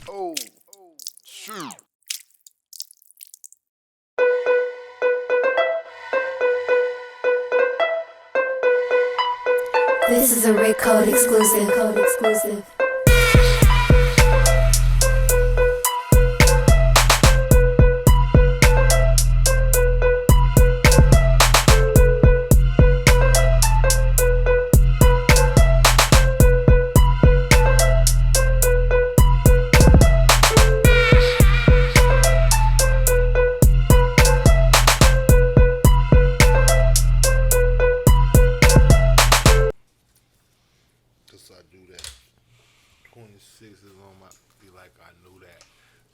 Oh, shoot. This is a Rick Code exclusive. Cause I do that. 26 is on my, be like, I knew that.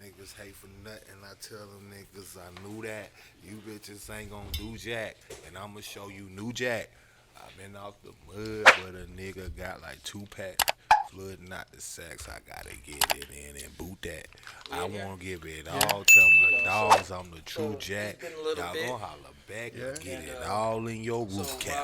Niggas hate for nothing. I tell them niggas, I knew that. You bitches ain't gonna do jack. And I'ma show you new jack. I been off the mud, but a nigga got like 2 packs. Flooding out the sacks. I gotta get it in and boot that. I wanna give it all. Tell my dogs I'm the true jack. Y'all gonna holler back and get it all in your roof cap.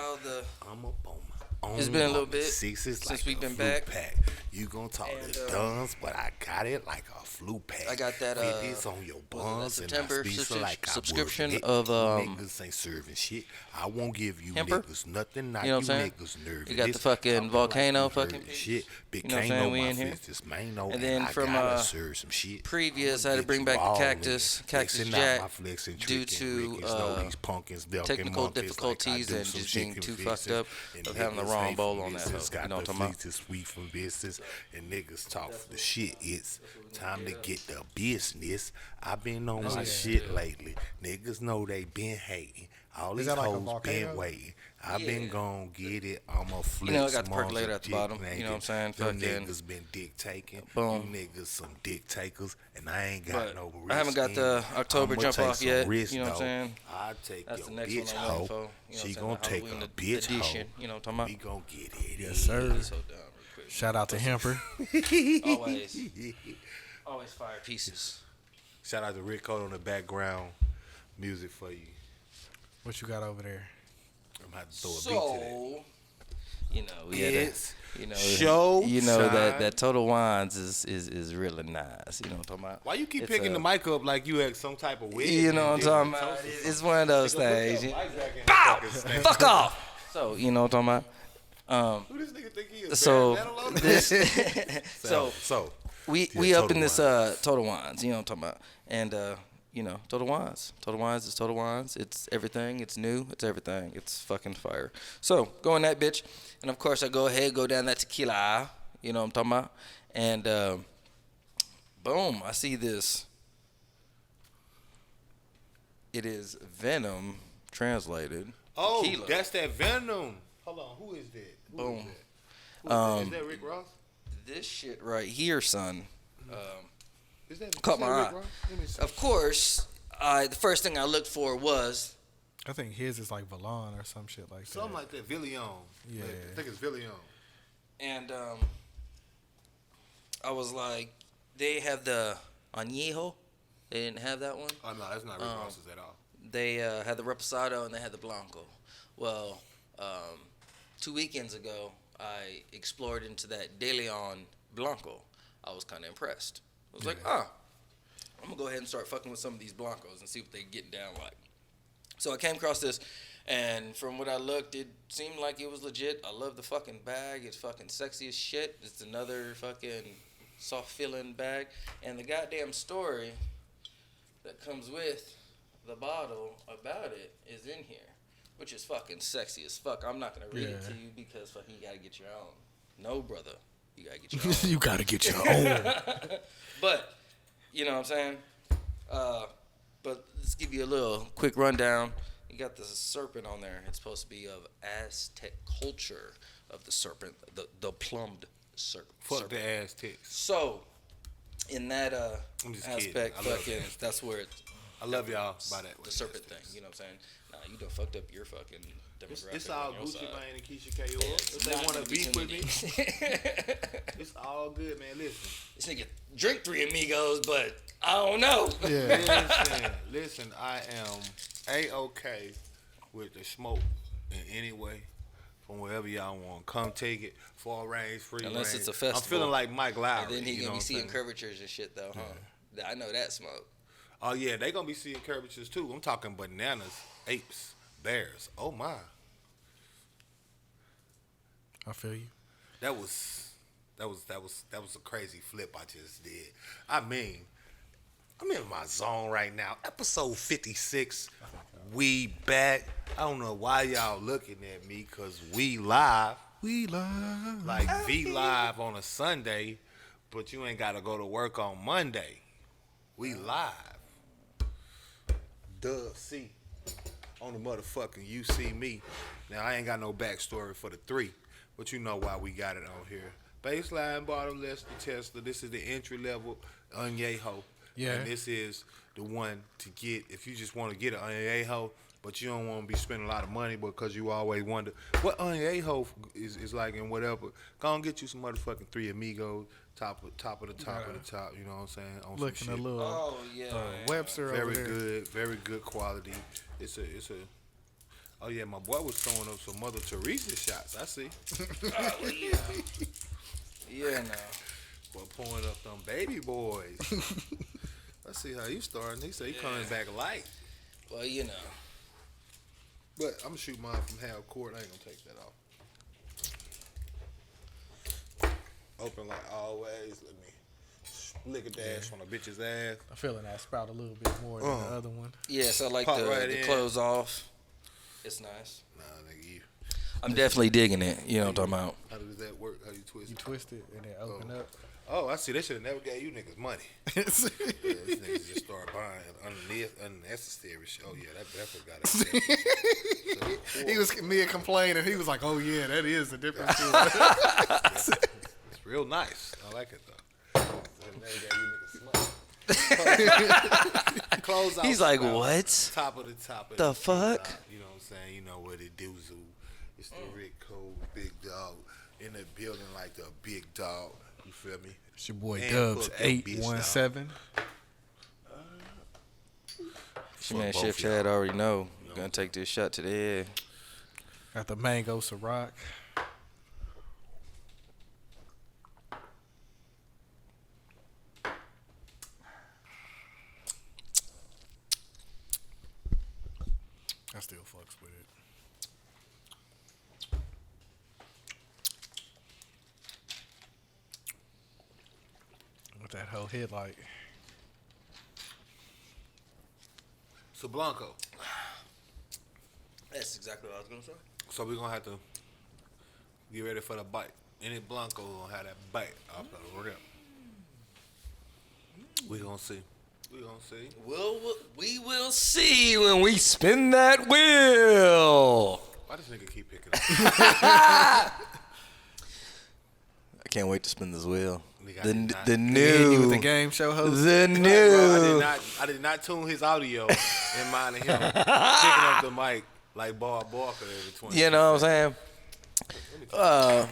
I'm up on my own. It's been a little bit Sixes since like we've a been flute back. pack. You gon' talk the duns, but I got it like a flu pack. I got that, 50s on your buns and I September speak so like I subscription wasn't it. of, niggas ain't serving shit. I won't give you Hemper? niggas nothing. Not You know what I'm saying? niggas nervous. You got the fucking volcano like fucking shit. Big You know what I'm Kano, saying? We my in here. fist is Mano, And then I from, gotta serve some shit. previous, I'ma I had to get bring you back the all Cactus in. Flexing out Jack my flexing due trick to, and Rickens know these pumpkins, ducking technical monkeys difficulties like I do and some just being chicken too fixes. fucked up And of having the niggas wrong hate bowl for on that business, hoe. You got know what the I'm talking about? fleets is sweet from business, and niggas talk for the shit. It's time to get the business. I've been on my shit lately. Niggas know they been hating. All these that like a hoes volcano? been waiting. I've been gon' get it. I'ma flex. You know, I got the moms percolator and at the bottom. dick You know what I'm saying? Them Fucking niggas been dick taking. boom. You niggas some dick takers, and I ain't got But no risk. I haven't got the October I'ma jump take off some yet. risk, You know what I'm though. saying? I take That's your the next bitch one I'm waiting hoe. for. You know She what I'm gonna saying? take The a bitch hoe. edition. You know what I'm We talking gon' get it. Yes, sir. about? So dumb, real quick. Shout out to Hemper. Always fire pieces. Shout out to Rick Code on the background music for you. What you got over there? I'm gonna have to throw a beat to that. So, you know, we had It's you know, show you know that time. that Total Wines is really nice. You know what I'm talking about? Why you keep It's picking the mic up like you had some type of wig? You know what I'm talking about? It's one of those things. Bow! Fuck off! So you know what I'm talking about? Who this nigga think he is? So Barry Manilow? this, so we Yeah, up Total in this Wines. Total Wines. You know what I'm talking about? And you know, Total Wines. Total Wines is Total Wines. It's everything. It's new. It's everything. It's fucking fire. So go in that bitch, and of course I go down that tequila aisle. You know what I'm talking about? And boom, I see this. It is Venom translated. Oh, tequila. that's that Venom. Hold on, who is that? Boom. Is that Rick Ross? This shit right here, son. Is that, Caught is that my Rick eye. Ross? Let me see. Of course, the first thing I looked for was I think his is like Valon or some shit like that. Something like that. Villion. Yeah. I think it's Villion. and I was like, they have the añejo. They didn't have that one. Oh, no, that's not Rick Ross's at all. They had the reposado and they had the blanco. Well, 2 weekends ago, I explored into that De Leon blanco. I was kind of impressed. I was like, I'm gonna go ahead and start fucking with some of these blancos and see what they getting down like. So I came across this, and from what I looked, it seemed like it was legit. I love the fucking bag. It's fucking sexy as shit. It's another fucking soft feeling bag. And the goddamn story that comes with the bottle about it is in here, which is fucking sexy as fuck. I'm not gonna read it to you because fucking you gotta get your own. No, brother. You gotta get your own. You gotta get your own. But, you know what I'm saying? But let's give you a little quick rundown. You got the serpent on there. It's supposed to be of Aztec culture of the serpent, the plumbed serpent. Fuck the Aztecs. So, in that I'm just kidding. aspect, I love fucking, it. that's where it, I love y'all by that. the serpent thing. You know what I'm saying? Nah, you done fucked up your fucking demographic. It's all on your Gucci side. Mane and Keisha K. If It's they not want gonna to be beef too with me, many. it's all good, man. Listen. This nigga drink 3 amigos, but I don't know. Listen, I am A-OK with the smoke in any way. from wherever y'all want. Come take it. Fall range, free Unless range. it's a festival. I'm feeling like Mike Lowry. And then he you know gonna be what I'm seeing saying? curvatures and shit though, huh? I know that smoke. Oh yeah, they gonna be seeing curvatures too. I'm talking bananas, apes, bears. Oh my. I feel you. That was a crazy flip I just did. I mean, I'm in my zone right now. Episode 56. We back. I don't know why y'all looking at me, cause we live. We love. Like V live on a Sunday, but you ain't gotta go to work on Monday. We live. Dubz C on the motherfucking You See Me. Now I ain't got no backstory for the 3, but you know why we got it on here. Baseline, bottom, Lester, Tesla. This is the entry level YNHT. Yeah. And this is the one to get if you just want to get an YNHT, but you don't want to be spending a lot of money because you always wonder what YNHT is like and whatever. Go and get you some motherfucking 3 Amigos, top of the top, you know what I'm saying? On Looking some a shit. little Oh yeah. Webster Very over there. good, very good quality. It's a. Oh yeah, my boy was throwing up some Mother Teresa shots. I see. Oh yeah. Yeah, no. Boy, pouring up them baby boys. I see how you starting. He said he coming back light. Well, you know. But I'm gonna shoot mine from half court. I ain't gonna take that off. Open like always. Let me lick a dash on a bitch's ass. I'm feeling that sprout a little bit more than the other one. Yeah, so I like Pop the right in. clothes off. It's nice. Nah, nigga, you. I'm definitely digging it. You know what I'm talking about. How does that work? How you twist You it? twist it and then open up. Oh, I see. They should have never gave you niggas money. Yeah, these niggas just start buying unnecessary shit. Oh yeah, that definitely got it. He was me complaining. He was like, "Oh yeah, that is the difference." It's real nice. I like it though. Never gave you niggas money. Close out. He's like, spout. what? Top of the top. Of The the fuck? top, you know what I'm saying? You know what it do, Zoo. It's the Rick Cole, big dog in the building like the big dog. You feel me? It's your boy And Dubz fuck your bitch, 817. Man, both Chef Chad already know. Gonna take this shot to the head. Got the mango Ciroc. I still fucks with it. With that whole headlight. So Blanco. That's exactly what I was gonna say. So we're gonna have to get ready for the bite. Any Blanco gonna have that bite off the rip. We gonna see. We gonna see. We will see when we spin that wheel. Why does nigga keep picking up? I can't wait to spin this wheel. Nigga, I The did not- the You with the new game show host. the Bro, new. I did not tune his audio in mind of him picking up the mic like Bob Barker every 20 You know what I'm saying?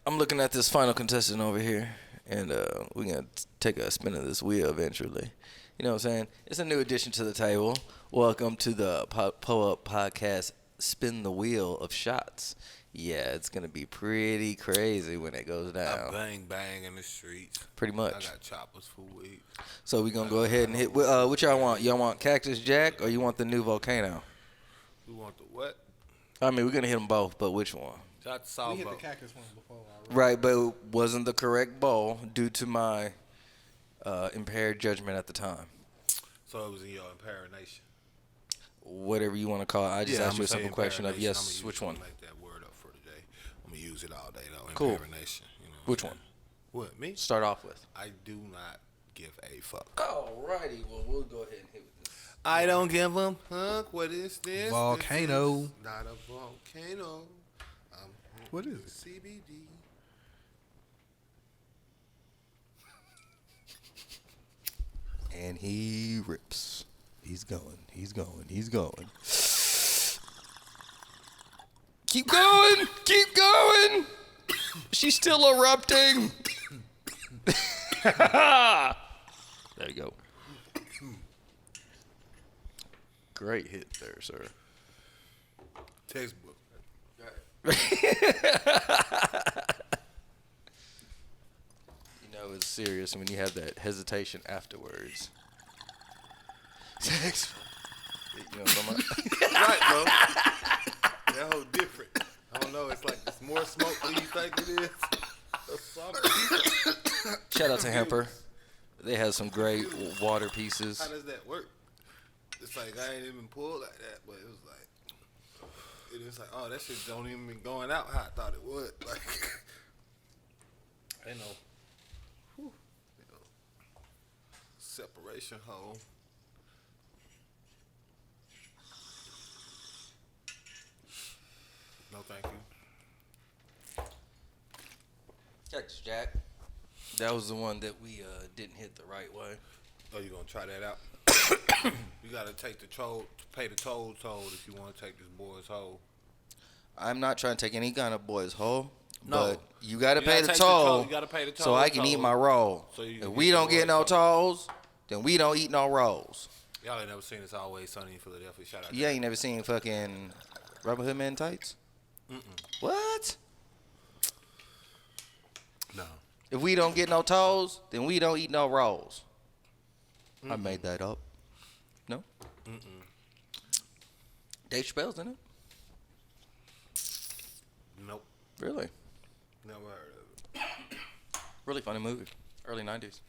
I'm looking at this final contestant over here, and we're going to take a spin of this wheel eventually. You know what I'm saying? It's a new addition to the table. Welcome to the Pull-Up Podcast Spin the Wheel of Shots. Yeah, it's going to be pretty crazy when it goes I down. bang bang in the streets. Pretty I much. got choppers for weed. So we're going to go ahead and hit. What y'all want? Y'all want Cactus Jack or you want the new Volcano? We want the what? I mean, we're going to hit them both, but which one? Shot the South Boat. cactus one before. Right, but it wasn't the correct bowl due to my impaired judgment at the time. So it was in your impersonation. Whatever you want to call it. I just asked you a simple question of impersonation. yes, I'ma which use one? Make that word up for today. I'm gonna use it all day though. Cool. Impersonation. You know Which what I'm one? saying? What, me? Start off with. I do not give a fuck. Alrighty, well, we'll go ahead and hit with this. I don't give a fuck. What is this? Volcano. This is not a volcano. What is it? CBD. And he rips. He's going. He's going. He's going. Keep going. Keep going. She's still erupting. There you go. Great hit there, sir. Textbook. It's serious when you have that hesitation afterwards. Sex. You know what I'm talking about? Right, bro. That whole different. I don't know. It's like it's more smoke than you think it is. Or something. Shout out to Hemper. They have some great water pieces. How does that work? It's like I ain't even pulled like that, but it was like, oh, that shit don't even be going out how I thought it would. Like, I know. Whew, separation hole. No, thank you. Texas Jack. That was the one that we didn't hit the right way. Oh, you gonna try that out? You gotta take the pay the toll if you want to take this boy's hole. I'm not trying to take any kind of boy's hole. No. But you gotta pay the take toll. You gotta pay the toll so I can eat my roll. So you if can we get don't your get no roll. tolls, then we don't eat no rolls. Y'all ain't never seen It's Always Sunny in Philadelphia. Shout out. You ain't never seen fucking Rubber Hood Man tights? What? No. If we don't get no tolls, then we don't eat no rolls. I made that up. No? Dave Chappelle's in it? Nope. Really? Never heard of it. Really funny movie. Early 90s.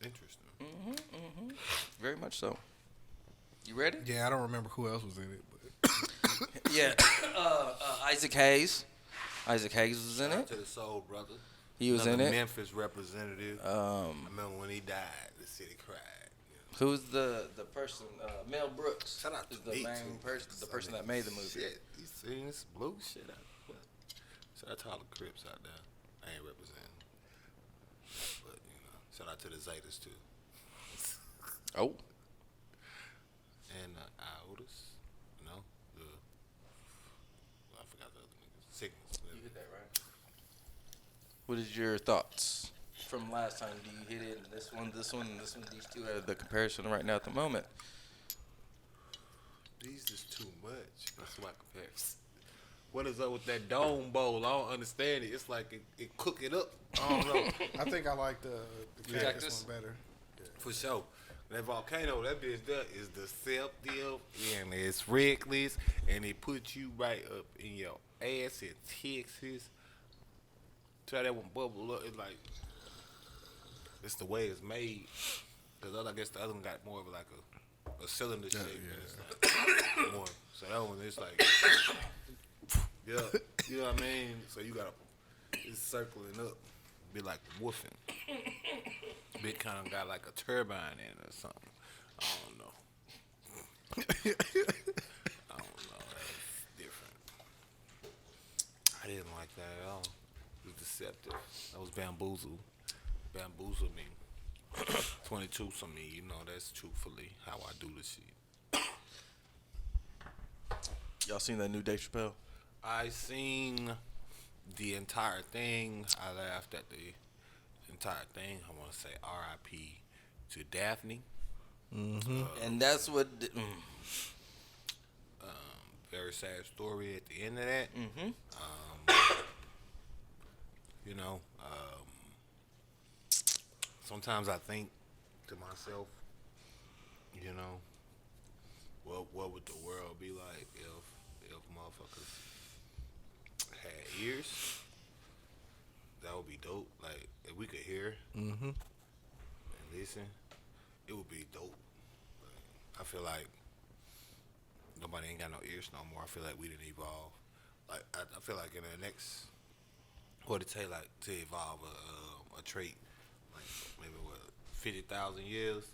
Interesting. Very much so. You ready? Yeah, I don't remember who else was in it. But Yeah. Isaac Hayes. Isaac Hayes was in Shout out it. to the Soul Brother. He was Another in it. Memphis representative. I remember when he died, the city cried. You know. Who's the person? Mel Brooks. Shout out is to the me, main too. person. The person that made the movie. Shit, you seen this blue shit out? What? Shout out to all the Crips out there. I ain't representing, but you know, shout out to the Zetas too. Oh. And Iotas, no, I forgot the other niggas. Sickness. You hit that right. What is your thoughts from last time? Do you hit it? This one, and this one. These two are the comparison right now at the moment. These is too much. That's why I compare. What is up with that dome bowl? I don't understand it. It's like it cook it up. I don't know. I think I like the Cactus cactus one better. For sure. That volcano, that bitch there is deceptive and it's reckless and it puts you right up in your ass in Texas. Try that one bubble up. It's like, it's the way it's made. Because I guess the other one got more of like a cylinder shape. Yeah. It's like more. So that one is like, yeah, you know what I mean? So you gotta, it's circling up, be like woofing. Big kind of got like a turbine in it or something. I don't know. I don't know. That's different. I didn't like that at all. It was deceptive. That was bamboozle. Bamboozle me. 22 to me, you know, that's truthfully how I do this shit. Y'all seen that new Dave Chappelle? I seen the entire thing. I laughed at the entire thing. I want to say R.I.P. to Daphne. And that's what. Very sad story at the end of that. You know, sometimes I think to myself, you know, what would the world be like if motherfuckers had ears? That would be dope. Like if we could hear and listen, it would be dope. Like, I feel like nobody ain't got no ears no more. I feel like we didn't evolve. Like I feel like in the next, what it take like to evolve a trait, like maybe 50,000 years.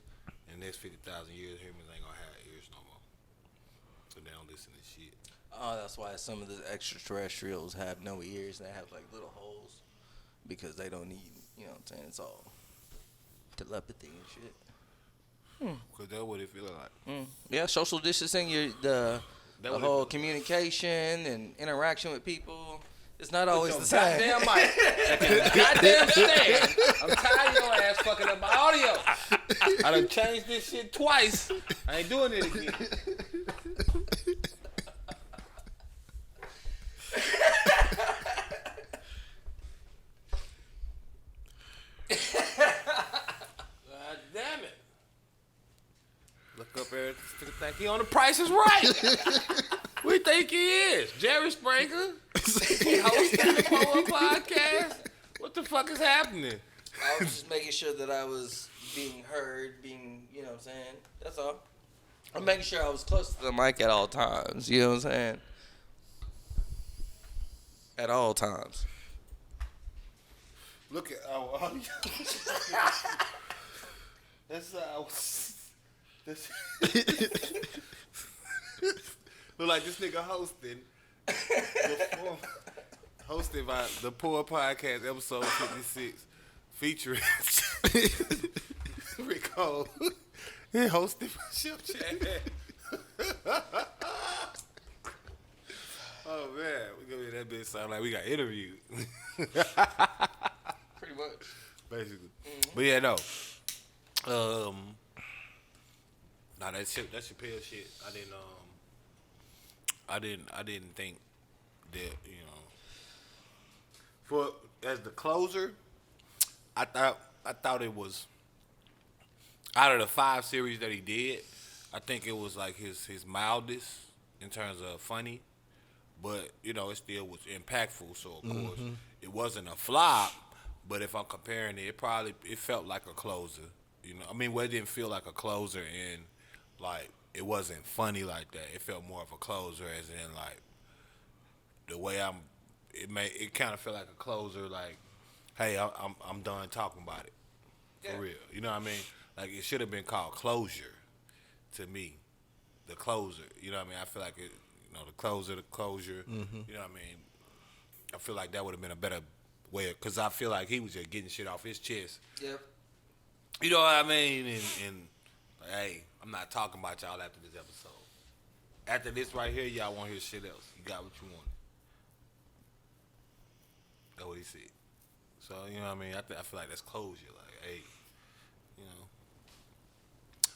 In the next 50,000 years, humans ain't gonna have ears no more. So they don't listen to shit. Oh, that's why some of the extraterrestrials have no ears and they have like little holes because they don't need. You know what I'm saying? It's all telepathy and shit. Cause that's what it feel like. Yeah, social distancing, the That what it whole feel- communication and interaction with people. It's not always the same. Goddamn mic. Goddamn stand. I'm tired of your ass fucking up my audio. I done changed this shit twice. I ain't doing it again. God damn it. Look up there, think he on The Price is Right. We think he is. Jerry Springer. He hosting the Power Podcast. What the fuck is happening? I was just making sure that I was being heard, you know what I'm saying? That's all. I'm making sure I was close to the mic at all times, you know what I'm saying? At all times. Look at our audio. That's that's look like this nigga hosted by the Poor Podcast episode 56 featuring Rico. He hosted by Chef Chad. Oh man, we gonna make that bitch sound like we got interviewed. Pretty much. Basically. Mm-hmm. But yeah, no. Nah, that Chappelle shit. I didn't think that, you know. For as the closer, I thought it was out of the 5 series that he did, I think it was like his mildest in terms of funny. But, you know, it still was impactful, so of course it wasn't a flop. But if I'm comparing it, it felt like a closer. You know, I mean, well, it didn't feel like a closer, and like it wasn't funny like that. It felt more of a closer, as in like the way it kind of felt like a closer. Like, hey, I'm done talking about it for real. You know what I mean? Like it should have been called Closure to me, the closer. You know what I mean? I feel like it. You know, the closure. You know what I mean? I feel like that would have been a better way, because I feel like he was just getting shit off his chest. Yep. You know what I mean? And like, hey, I'm not talking about y'all after this episode. After this right here, y'all want to hear shit else. You got what you want. That's what he said. So, you know what I mean? I feel like that's closure. Like, hey, you know.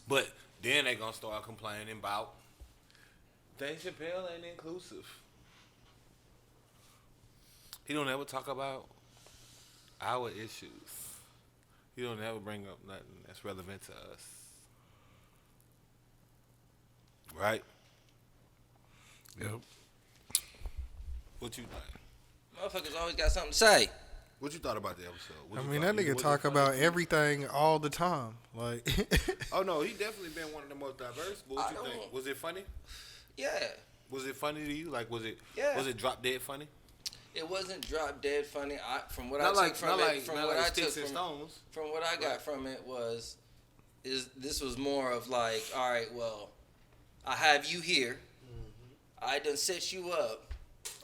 But then they going to start complaining about Dave Chappelle ain't inclusive. He don't ever talk about our issues. He don't ever bring up nothing that's relevant to us. Right? Yep. What you think? Motherfuckers always got something to say. What you thought about the episode? I mean, that nigga talk about everything all the time. Like, oh no, he definitely been one of the most diverse. But what you think? Was it funny? Yeah. Was it funny to you? Like, was it drop dead funny? It wasn't drop dead funny. From what I got from it was, this was more of like, all right, well, I have you here. Mm-hmm. I done set you up,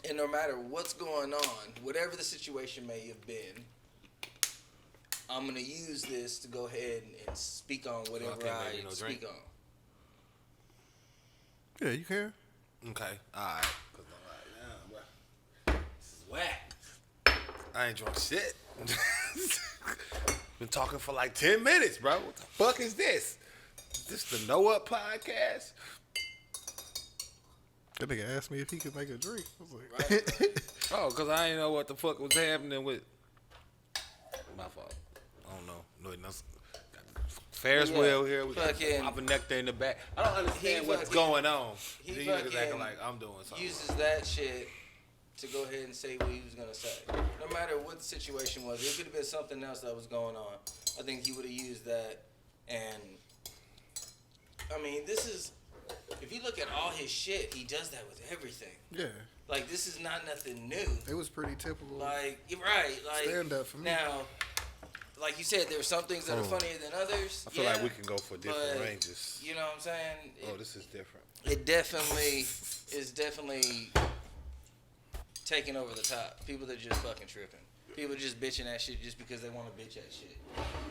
and no matter what's going on, whatever the situation may have been, I'm gonna use this to go ahead and speak on whatever I speak on. Yeah, you can. Okay, all right. Cause I'm like, nah, bro, this is whack. I ain't drunk shit. Been talking for like 10 minutes, bro. What the fuck is this? Is this the Know Up podcast? That nigga asked me if he could make a drink. I was like, right. Oh, cause I didn't know what the fuck was happening with. My fault. I don't know. No, nothing. Ferris wheel here. We got Papa Nectar in the back. I don't understand what's going on. He niggas acting like I'm doing something. Uses that shit to go ahead and say what he was gonna say. No matter what the situation was, it could have been something else that was going on. I think he would have used that. And I mean, this is, if you look at all his shit, he does that with everything. yeah. Like, this is not nothing new. It was pretty typical. Like, you're right. Like, stand up for me. Now, like you said, there are some things that are funnier than others. I feel like we can go for different ranges. You know what I'm saying? This is different. It definitely is taking over the top. People are just fucking tripping. People are just bitching at shit just because they want to bitch at shit.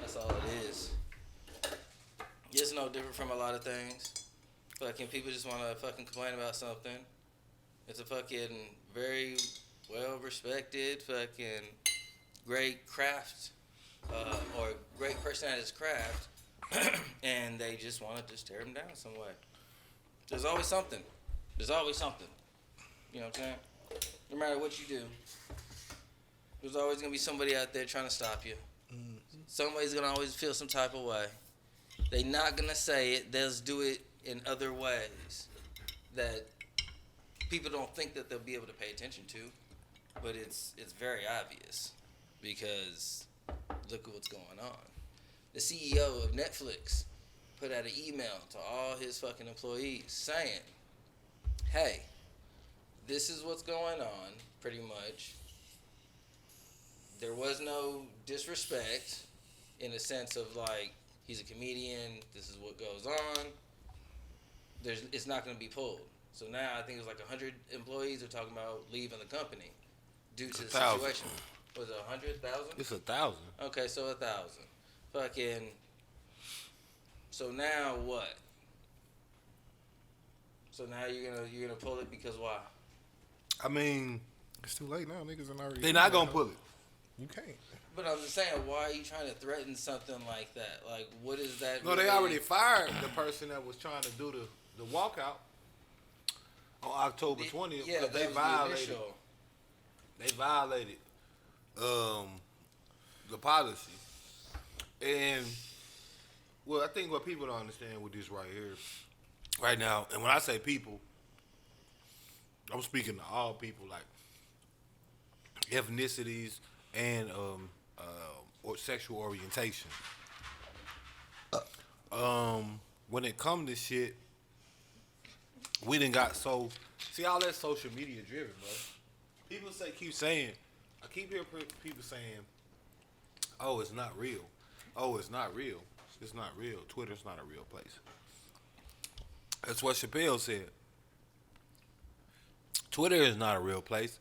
That's all it is. It's no different from a lot of things. Fucking people just want to fucking complain about something. It's a fucking very well respected fucking great craft or great person at his craft, and they just want to just tear him down some way. There's always something. There's always something. You know what I'm saying? No matter what you do, there's always gonna be somebody out there trying to stop you. Mm-hmm. Somebody's gonna always feel some type of way. They not gonna say it. They'll do it in other ways that people don't think that they'll be able to pay attention to, but it's very obvious because look at what's going on. The CEO of Netflix put out an email to all his fucking employees saying, hey, this is what's going on, pretty much. There was no disrespect in a sense of like, he's a comedian, this is what goes on. It's not going to be pulled. So now I think it was like 100 employees are talking about leaving the company due to the situation. Was it 100,000? It's 1,000. Okay, so 1,000. Fucking. So now what? So now you're gonna pull it because why? I mean, It's too late now. Niggas are already. they're not gonna pull it. You can't. But I'm just saying, why are you trying to threaten something like that? Like, what is that? No, they already fired the person that was trying to do the walkout on October 20th Yeah, because that was the initial. They violated the policy. And well, I think what people don't understand with this right here, right now, and when I say people, I'm speaking to all people, like ethnicities and or sexual orientation. When it comes to shit, we done got so see all that social media driven, bro. People keep saying, I keep hearing people saying, "Oh, it's not real. Oh, it's not real. It's not real. Twitter's not a real place." That's what Chappelle said. Twitter is not a real place,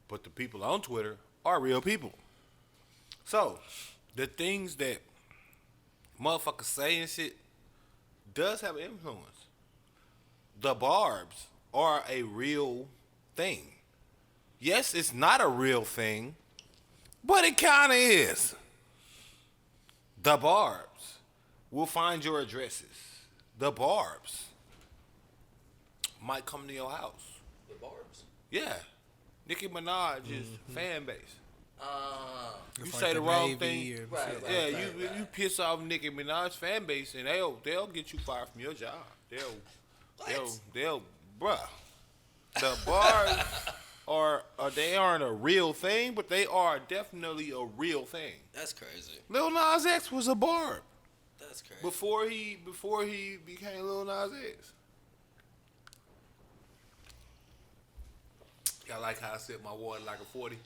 but the people on Twitter are real people. So, the things that motherfuckers say and shit does have influence. The barbs are a real thing. Yes, it's not a real thing, but it kind of is. The barbs will find your addresses. The barbs might come to your house. The barbs. Yeah. Nicki Minaj's fan base. You It's say like the the wrong Navy thing. and Right, shit. right. Yeah, you piss off Nicki Minaj's fan base and they'll get you fired from your job. They'll bruh. The bars they aren't a real thing, but they are definitely a real thing. That's crazy. Lil Nas X was a barb That's crazy. before he became Lil Nas X. Y'all like how I sip my water like a 40?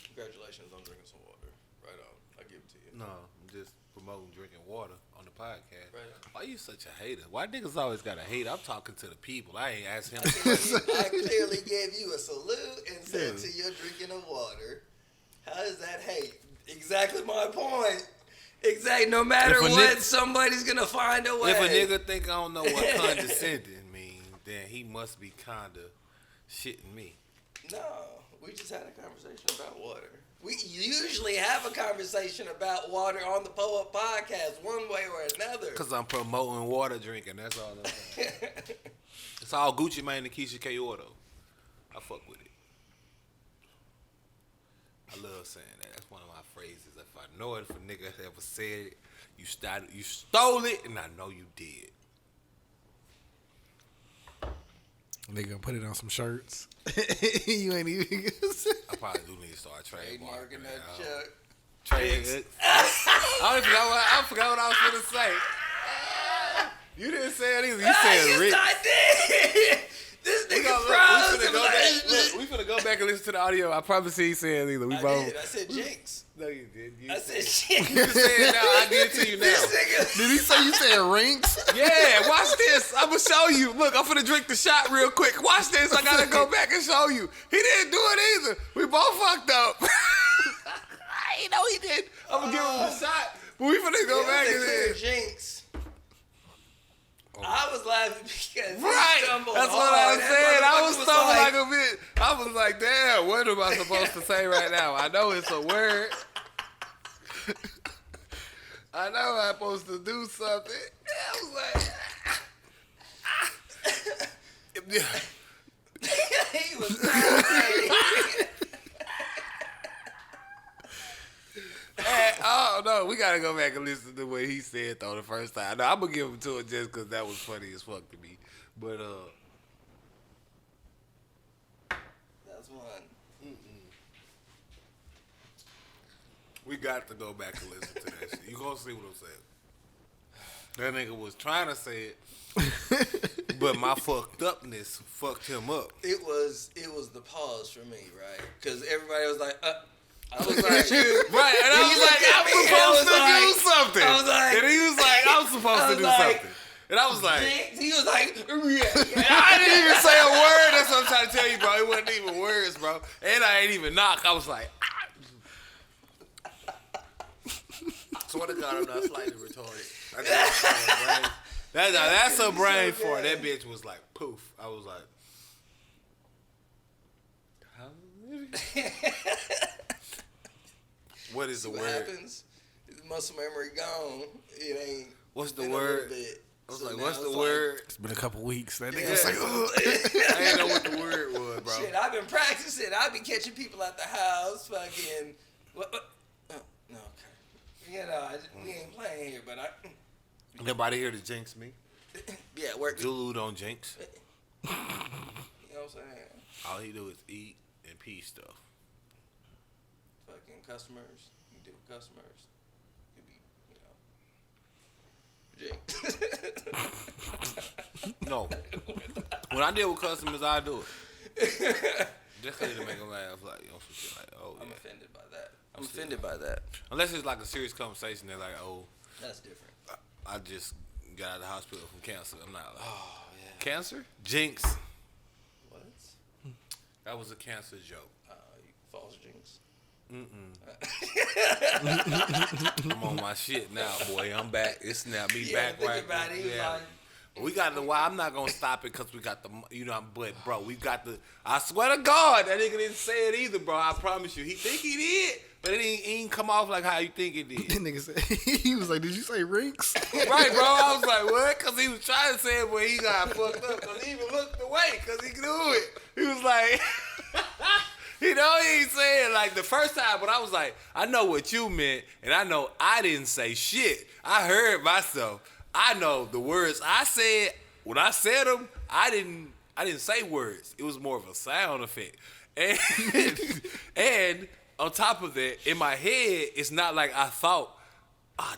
Congratulations on drinking some water. Right on. I give it to you. No, I'm just promoting drinking water on the podcast. Right. Why you such a hater? Why niggas always got to hate? I'm talking to the people. I ain't asked him. I clearly gave you a salute and said to your drinking of water. How is that hate? Exactly my point. Exactly. No matter If a what, nigga- somebody's gonna find a way. If a nigga think I don't know what condescending mean, then he must be kinda shitting me. No, we just had a conversation about water. We usually have a conversation about water on the Poet Podcast, one way or another. Cause I'm promoting water drinking. That's all I'm saying. It's all Gucci Mane and Keisha K. Auto. I fuck with it. I love saying that. That's one of my phrases. If I know it, if a nigga ever said it, you stole it, and I know you did. They gonna put it on some shirts. You ain't even. I probably do need to start trademarking Marking that that. chuck. Trade. I forgot what I was gonna say. You didn't say it either. You said yes, Rick. I did. This We nigga we finna go back and listen to the audio. I promise he said either. We I both. did. I said jinx. No, you did. I said shit. You said it now. I give it to you now. This nigga. Did he say you said rinks? Yeah, watch this. I'm gonna show you. Look, I'm finna drink the shot real quick. Watch this. I gotta go back and show you. He didn't do it either. We both fucked up. I ain't know he did. I'm gonna give him the shot. But we finna go back and This then. nigga jinx. I was laughing because Right. he stumbled That's what hard. I was saying. That I was motherfucker stumbling like a bit. I was like, damn, what am I supposed to say right now? I know it's a word. I know I'm supposed to do something. I was like, He was crazy. Oh no, we gotta go back and listen to what he said though the first time. No, I'm gonna give him to it just because that was funny as fuck to me. But That's one. we got to go back and listen to that shit. You gonna see what I'm saying? That nigga was trying to say it, but my fucked upness fucked him up. It was the pause for me, right? Because everybody was like, I was like, right, and I was like, I'm supposed to do something. I was like, and he was like, I'm supposed to do something. And I was like, he was like, and I didn't even say a word. That's what I'm trying to tell you, bro. It wasn't even words, bro. And I ain't even knock. I was like, swear to God, I'm not slightly retarded. That's a brain fart. That bitch was like, poof. I was like, what is the what word? happens? Muscle memory gone. It ain't. What's the been a word? little bit. I was So like, now what's the it's word? It's been a couple weeks. That nigga Yeah. was like, ugh. I didn't know what the word was, bro. Shit, I've been practicing. I've been catching people at the house. Fucking. What? Oh, no, okay. You know, we ain't playing here, but Nobody here to jinx me. yeah, work. Zulu don't jinx. You know what I'm saying? All he do is eat and pee stuff. Fucking customers. You deal with customers. You be, No. When I deal with customers, I do it. Just to make them laugh, like, you know, some shit like, oh, I'm yeah. offended by that. I'm offended by that. Unless it's like a serious conversation, they're like, oh, That's different. I just got out of the hospital from cancer. I'm not like, Oh, yeah. cancer? Jinx. What? That was a cancer joke. You false jinx. I'm on my shit now, boy. I'm back. It's now me Yeah, back think right about it. He was like, We got the why I'm not gonna stop it because we got the but bro, we got the I swear to God that nigga didn't say it either, bro. I promise you. He think he did, but it ain't come off like how you think it did. That nigga said, he was like, did you say rinks? Right, bro. I was like, what? Because he was trying to say it, but he got fucked up because he even looked away because he knew it. He was like, you know, he ain't saying like the first time, but I was like, I know what you meant, and I know I didn't say shit. I heard myself. I know the words I said. When I said them, I didn't say words. It was more of a sound effect. And on top of that, in my head, it's not like I thought,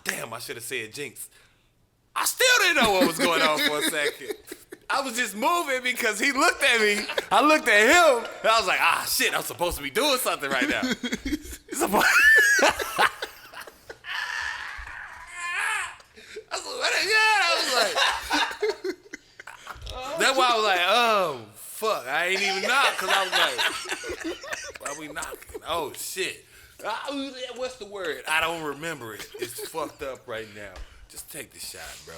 damn, I should have said jinx. I still didn't know what was going on for a second. I was just moving because he looked at me. I looked at him, and I was like, shit, I'm supposed to be doing something right now. That's why I was like, oh, fuck. I ain't even knock because I was like, why we knocking? Oh, shit. What's the word? I don't remember it. It's fucked up right now. Just take the shot, bro.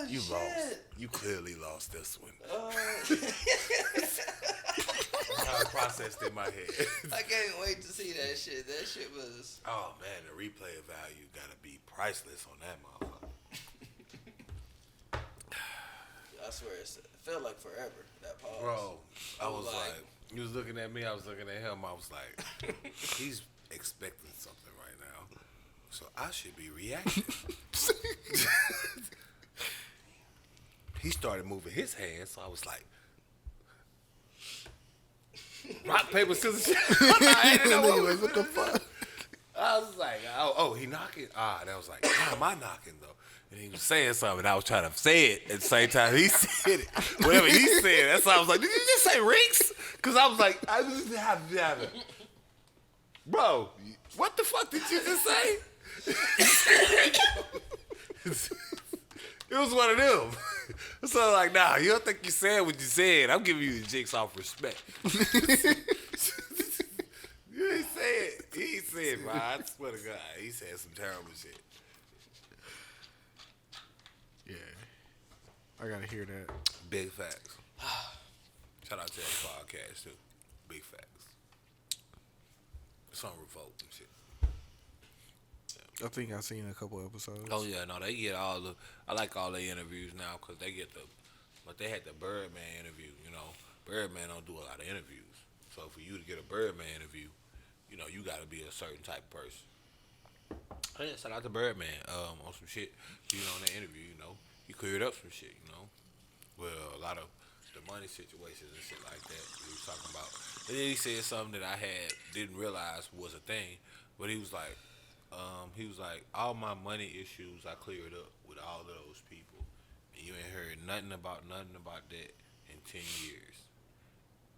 You shit. lost. You clearly lost this one. I processed in my head. I can't wait to see that shit. That shit was. Oh, man, the replay value got to be priceless on that motherfucker. I swear, it felt like forever, that pause. Bro, I was like, he was looking at me, I was looking at him, I was like, he's expecting something right now, so I should be reacting. He started moving his hands, so I was like, rock, paper, scissors, shit. I didn't know what the fuck. I was like, oh, he knocking? That was like, how am I knocking, though? And he was saying something, and I was trying to say it at the same time he said it. Whatever he said, that's why I was like, did you just say rinks? Because I was like, I just have it. Bro, what the fuck did you just say? It was one of them. So like, nah, you don't think you said what you said. I'm giving you the jinx off respect. You ain't say it. He ain't say it, bro. I swear to God. He said some terrible shit. Yeah. I gotta hear that. Big facts. Shout out to that podcast too. Big facts. It's on Revolt and shit. I think I've seen a couple episodes. Oh yeah, no, they get all the. I like all their interviews now because they get but they had the Birdman interview. You know, Birdman don't do a lot of interviews. So for you to get a Birdman interview, you know, you got to be a certain type of person. Oh, yeah, shout out to Birdman on some shit. You know, in the interview, you know, he cleared up some shit, you know. Well, a lot of the money situations and shit like that he was talking about. And then he said something that I didn't realize was a thing, but he was like, all my money issues I cleared up with all of those people, and you ain't heard nothing about that in 10 years.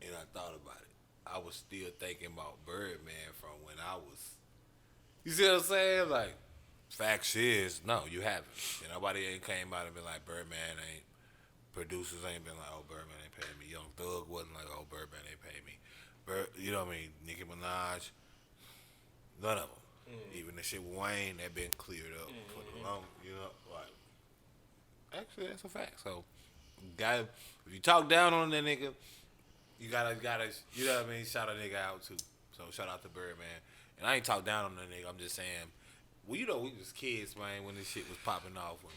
And I thought about it. I was still thinking about Birdman from when I was. You see what I'm saying? Like, facts is, no, you haven't. And nobody ain't came out and been like, Birdman ain't. Producers ain't been like, oh, Birdman ain't paying me. Young Thug wasn't like, oh, Birdman ain't paying me. You know what I mean? Nicki Minaj, none of them. Even the shit with Wayne, that been cleared up for the long, you know, like. Actually, that's a fact. So, if you talk down on that nigga, you gotta, you know what I mean? Shout a nigga out too. So shout out to Birdman. And I ain't talk down on that nigga. I'm just saying, well, you know, we was kids, man, when this shit was popping off, when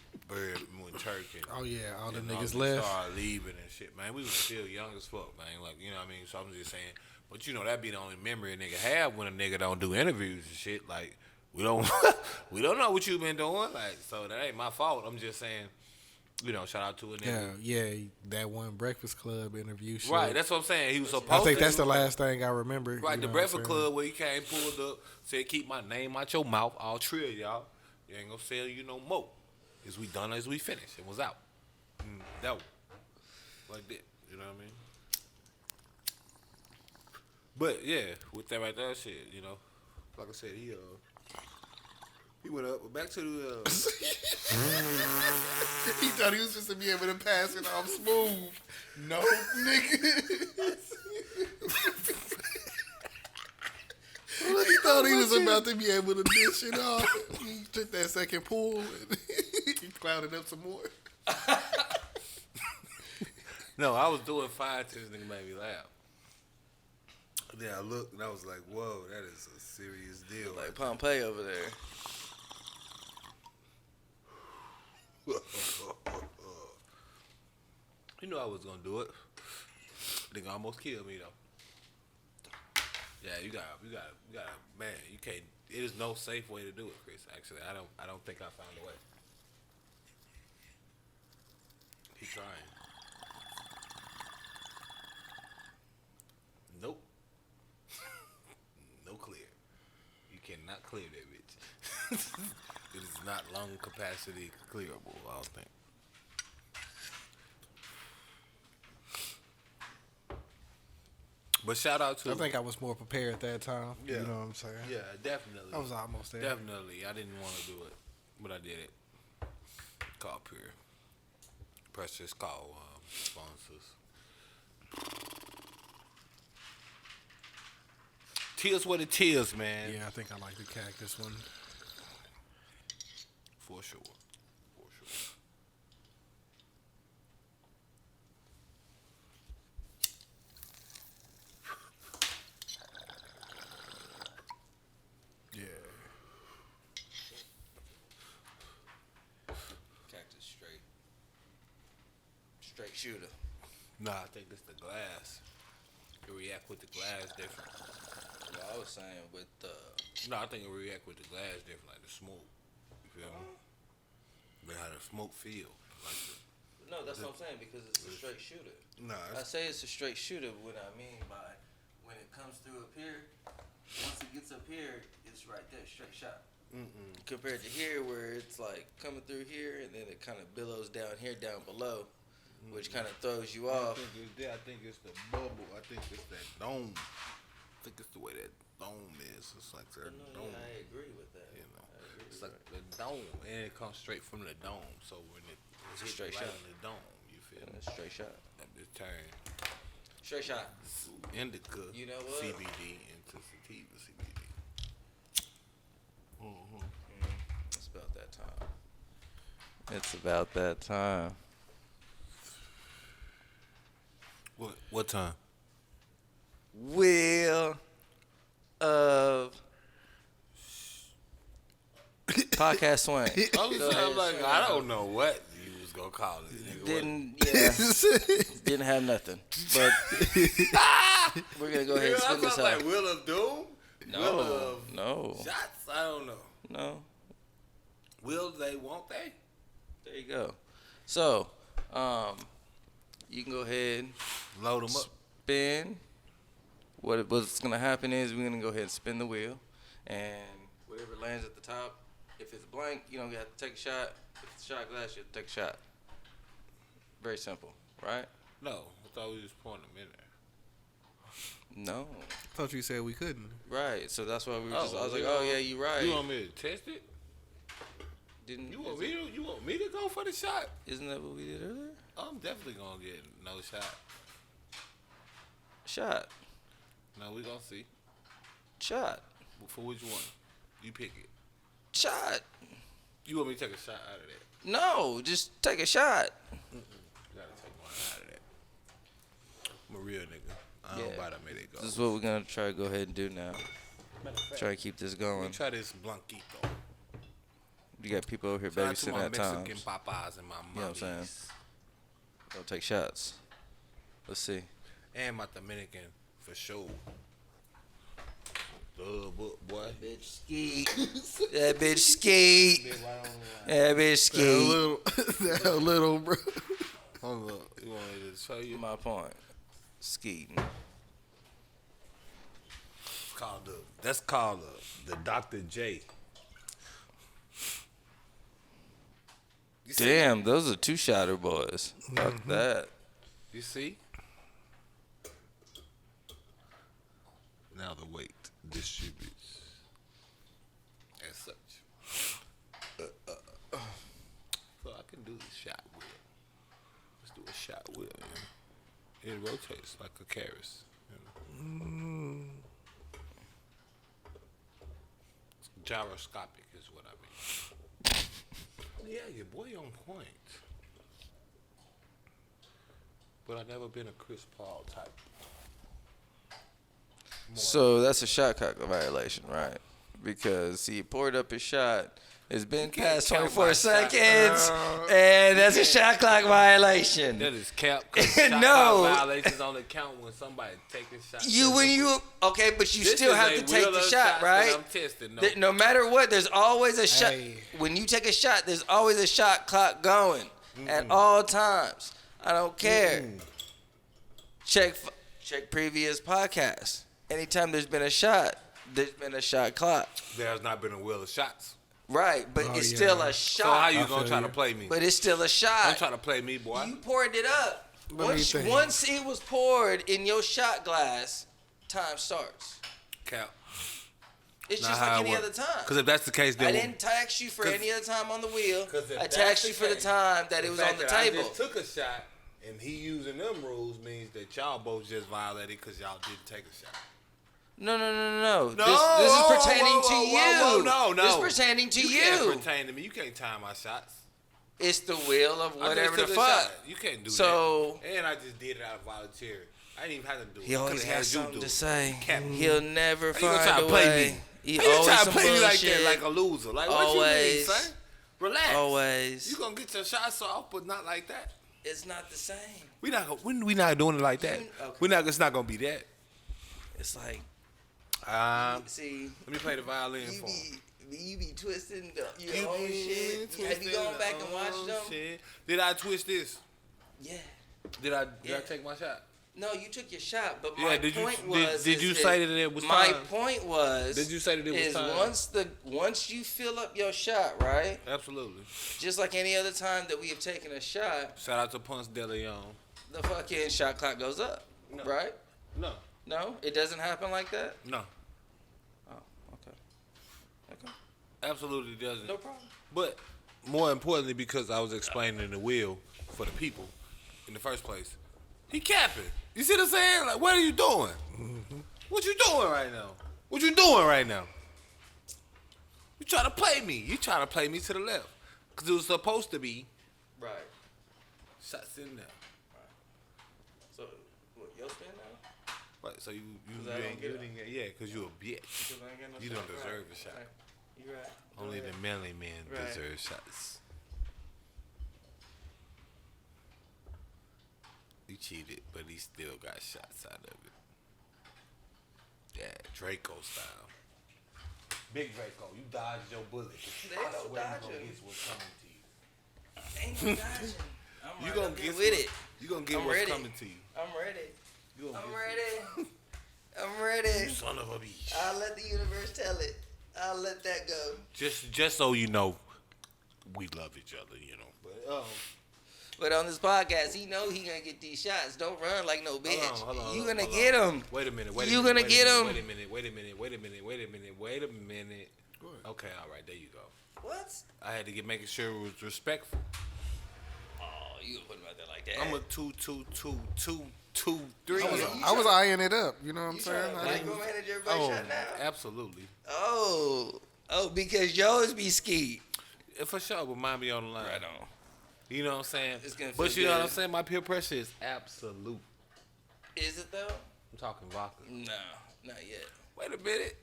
Turk and Oh yeah, all the and niggas all left. started leaving and shit, man. We was still young as fuck, man. Like, you know what I mean? So I'm just saying, but you know, that be the only memory a nigga have when a nigga don't do interviews and shit. Like, we don't know what you been doing. Like, so that ain't my fault. I'm just saying, you know, shout out to a nigga. Yeah, that one Breakfast Club interview shit. Right, that's what I'm saying. He was supposed to. I think that's the last thing I remember. Right, you the know Breakfast what I'm saying? Club where he came, pulled up, said, keep my name out your mouth, all three of y'all. You ain't gonna sell you no more. As we done, as we finished. It was out. That was like that. You know what I mean? But yeah, with that right there, shit, you know, like I said, he went up. Back to the. He thought he was just to be able to pass it off smooth. No, nigga. He thought he was about to be able to dish it off. He took that second pull and he clouded up some more. No, I was doing fine till this nigga made me laugh. Then I looked and I was like, whoa, that is a serious deal. Like Pompeii over there. You know I was gonna do it. Nigga almost killed me though. Yeah, you got, man. You can't. It is no safe way to do it, Chris. Actually, I don't think I found a way. Keep trying. Nope. No clear. You cannot clear that bitch. It is not lung capacity clearable, I don't think. But shout out to. I think I was more prepared at that time. Yeah. You know what I'm saying? Yeah, definitely. I was almost there. Definitely. I didn't want to do it, but I did it. Call Pure. Precious call sponsors. Tears what it is, man. Yeah, I think I like the Cactus one. For sure. Yeah. Cactus straight shooter. Nah, I think it's the glass. You react with the glass different. Well, I was saying with No, I think it react with the glass different, like the smoke. You feel me? But how the smoke feel. Like no, that's what I'm saying because it's a straight shooter. nah, I say it's a straight shooter. What I mean by when it comes through up here, once it gets up here, it's right there, straight shot. Compared to here, where it's like coming through here and then it kind of billows down here, down below, which kind of throws you off. I think it's the bubble. I think it's that dome. I think it's the way that dome is. It's like that No, dome. yeah, I agree with that. You know, I agree it's with like the dome, and it comes straight from the dome. So when it's hit Straight right shot. in the dome, you feel that. me? Yeah, straight shot. That bitch turn Straight shot. indica, You know what? CBD into sativa CBD. It's about that time. It's about that time. What time? Wheel of podcast swing. I'm like, I don't know what you was was gonna call it. Nigga. Didn't have nothing. But we're gonna go ahead and spin this out. Like Will of Doom? No. Shots? I don't know. No. Will they? Won't they? There you go. So, you can go ahead, Load them up. spin. What's gonna happen is we're gonna go ahead and spin the wheel, and whatever lands at the top. If it's blank, you don't have to take a shot. If it's a shot glass, you have to take a shot. Very simple, right? No, I thought we was pouring them in there. No. I thought you said we couldn't. Right. So that's why we were Oh, just. I was you like, know- oh yeah, you right. You want me to test it? Didn't You want me to go for the shot? Isn't that what we did earlier? I'm definitely gonna get no shot. Shot. No, we gonna see. Shot. For which one? You pick it. Shot. You want me to take a shot out of that? No, just take a shot. You gotta take one out of that. I'm a real nigga. I don't buy that it go. This is what we're gonna try to go ahead and do now. Try to keep this Let going. me try this Blanquito. You got people over here Shout out to babysitting my at times. Mexican papas and my You know what I'm saying? mummies. Don't take shots. Let's see. And my Dominican for sure. Boy. Bitch skeet. That bitch skeet. That bitch skeet. That little, bro. Hold up. You want me to show you? My point. Skeeting. That's called the Dr. J. You see? Damn, those are two-shotter boys. Fuck that. You see? Now the weight distributes as such. So I can do the shot wheel. Let's do a shot wheel. Yeah. It rotates like a carrots. You know? Gyroscopic is what I mean. Yeah, your boy on point. But I've never been a Chris Paul type. So that's a shot clock violation, right? Because he poured up his shot. It's been past count 24 my shot. seconds, and that's a shot clock violation. That is cap. No. Violations only count when somebody taking shots. Okay, but you This still is have a to take wheel the of shot, shots right? that I'm testing. No. No matter what, there's always a shot. Hey. When you take a shot, there's always a shot clock going at all times. I don't care. Check previous podcasts. Anytime there's been a shot clock. There's not been a wheel of shots. Right, but Oh, it's yeah. still a So how shot. you I gonna feel try you. to play me? But it's still a shot. Don't try to play me, boy. You poured it up. Let me think. Once it was poured in your shot glass, time starts. Cap. It's Not just how like it any work. other time. Because if that's the case, then I didn't tax you for 'cause- any other time on the wheel. 'cause if I that's taxed the you for the case, time that it was on the table. I just took a shot, and he using them rules means that y'all both just violated because y'all didn't take a shot. No. No, This is pertaining to you. No. This is pertaining to You can't pertain to me. You can't time my shots. It's the will of I whatever just the took a fuck. shot. You can't do So- that. And I just did it out of volunteer. I didn't even have to do it. He always Could've had has you something do to it. say. Cap. He'll never How you gonna find try a to play way. me? He How you always try to some play me like that, bullshit. like a loser? Like what you mean, Always. son? Relax. Always. You gonna get your shots off, but not like that. It's not the same. We not doing it like that. Okay. It's not gonna be that. It's like, see, Let me play the violin you for him. you be twisting your own shit. Have you gone back and watched them? Shit. Did I twist this? Yeah. Did I Yeah. take my shot? No, you took your shot, but Yeah, my did you- point did- was. did is you say that it was My time? point was. Did you say that it was is time? once you fill up your shot, right? Absolutely. Just like any other time that we have taken a shot, Shout out to Ponce de Leon. the fucking shot clock goes up, No. right? No. No, it doesn't happen like that. No. Oh, okay. Okay, Absolutely doesn't. no problem. But more importantly, because I was explaining the wheel for the people in the first place, he capping. You see what I'm saying? Like, what are you doing? What you doing right now? What you doing right now? You trying to play me. You trying to play me to the left. Because it was supposed to be Right. shots in there. So, what, your spin now? Right, so you I don't ain't get it. getting it. Yeah, because you a bitch. Because I ain't got no You shot. don't deserve Right. a shot. Right. You right. Go Only ahead. the manly man Right. deserves shots. He cheated, but he still got shots out of it. Yeah, Draco style. Big Draco, you dodged your bullet. There ain't no dodging. Guess what's coming to you. Ain't no dodging. I'm You right gonna up get here with it. You gonna get I'm what's ready. coming to you. I'm ready. You gonna I'm get ready. I'm ready. You son of a bitch. I'll let the universe tell it. I'll let that go. Just so you know, we love each other, you know. But on this podcast, he know he gonna get these shots. Don't run like no bitch. Hold on, You hold gonna on. get them. Wait a minute. You gonna get him. Wait a minute. Okay, all right, there you go. What? I had to making sure it was respectful. Oh, you gonna put him out there like that? I'm a 2-2-2-2-2-3. I was eyeing it up. You know what I'm You saying? trying to micromanage everybody's shot now? Absolutely. Oh, because yours be ski. For sure, but mine be on the line. Right on. You know what I'm saying? It's gonna But feel you know what I'm good. saying? My peer pressure is absolute. Is it though? I'm talking vodka. No, not yet. Wait a minute.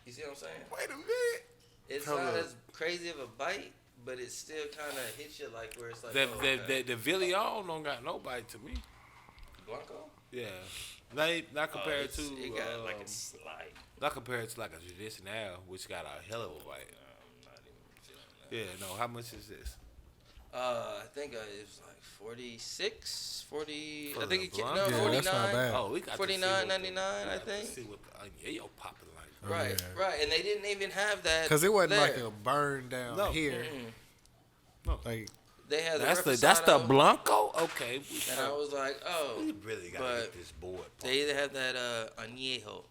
You see what I'm saying? Wait a minute. It's Hold not up. as crazy of a bite, but it still kind of hits you like where it's like. The okay. Villion don't got no bite to me. Blanco? Yeah. Not compared to. It got like a slight. Not compared to like a traditional, which got a hell of a bite. I'm not even feeling that. Yeah, no. How much is this? I think it was like 46, 40. For I think the it came, Blanc? no, Yeah, 49. that's not bad. Oh, we got to see what 49.99, I think. See what the Añejo popping like. Right, yeah. right, and they didn't even have that. Because it wasn't there. like a burn down No. here. No. Like, They had That's the the Reposado, Blanco. Okay, and I was like, oh, we really got to but get this board. they either had that Añejo.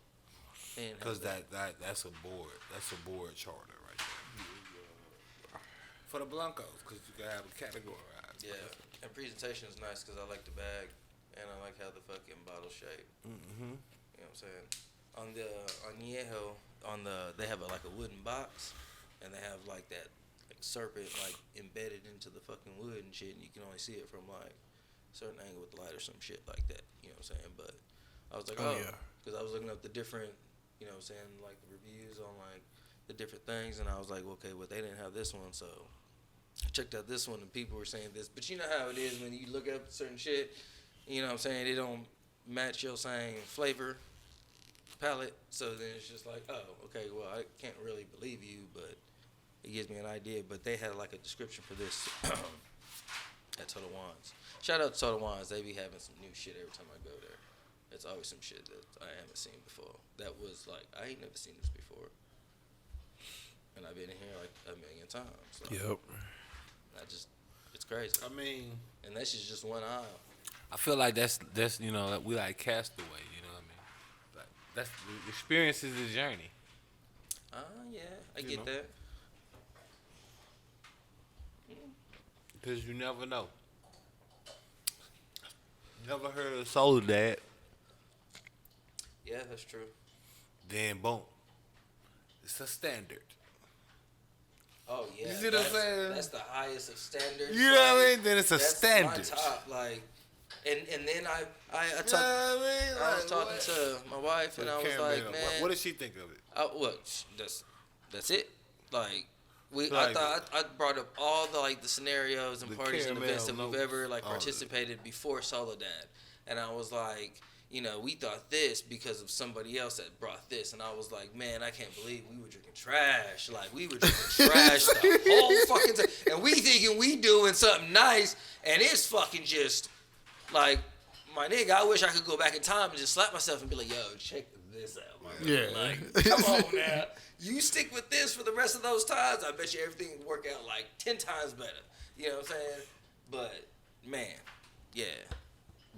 Because that's a board. That's a board charter right there. For the Blancos, because you can have it categorized. Yeah, and presentation is nice because I like the bag, and I like how the fucking bottle shape. Mm-hmm. You know what I'm saying? On the Añejo, they have like a wooden box, and they have like that like serpent like embedded into the fucking wood and shit, and you can only see it from like a certain angle with the light or some shit like that. You know what I'm saying? But I was like, Oh, oh, yeah. because I was looking up the different, you know what I'm saying, like the reviews on like the different things, and I was like, okay, well they didn't have this one, so I checked out this one, and people were saying this. But you know how it is when you look up certain shit, you know what I'm saying, it don't match your same flavor palette, so then it's just like, oh, okay, well, I can't really believe you, but it gives me an idea. But they had like a description for this at Total Wines. Shout out to Total Wines. They be having some new shit every time I go there. It's always some shit that I haven't seen before. That was like, I ain't never seen this before. And I've been in here like a million times. So yep. It's crazy. I mean, And this is just one aisle. I feel like that's you know we like Castaway. You know what I mean? Like that's the experience is the journey. Yeah, I You get know. that. Because you never know. Never heard of Solar Dad? Yeah, that's true. Then boom, it's a standard. Oh yeah, You see what I'm saying? That's the highest of standards. You know what I like, mean? Then it's a that's standard. my top, like, and then I You know talked. what I mean? I was Like, talking what? to my wife, and I was like, man, what does she think of it? well, that's it. Like, I Like- thought I brought up all the like the scenarios and The parties and events that caramel we've ever notes, like all of it. participated before Soledad, and I was like, you know, we thought this because of somebody else that brought this, and I was like, man, I can't believe we were drinking trash. Like, we were drinking trash the whole fucking time, and we thinking we doing something nice, and it's fucking just like, my nigga, I wish I could go back in time and just slap myself and be like, yo, check this out, man. Yeah. Like, come on now. You stick with this for the rest of those times, I bet you everything would work out like 10 times better. You know what I'm saying? But, man, yeah.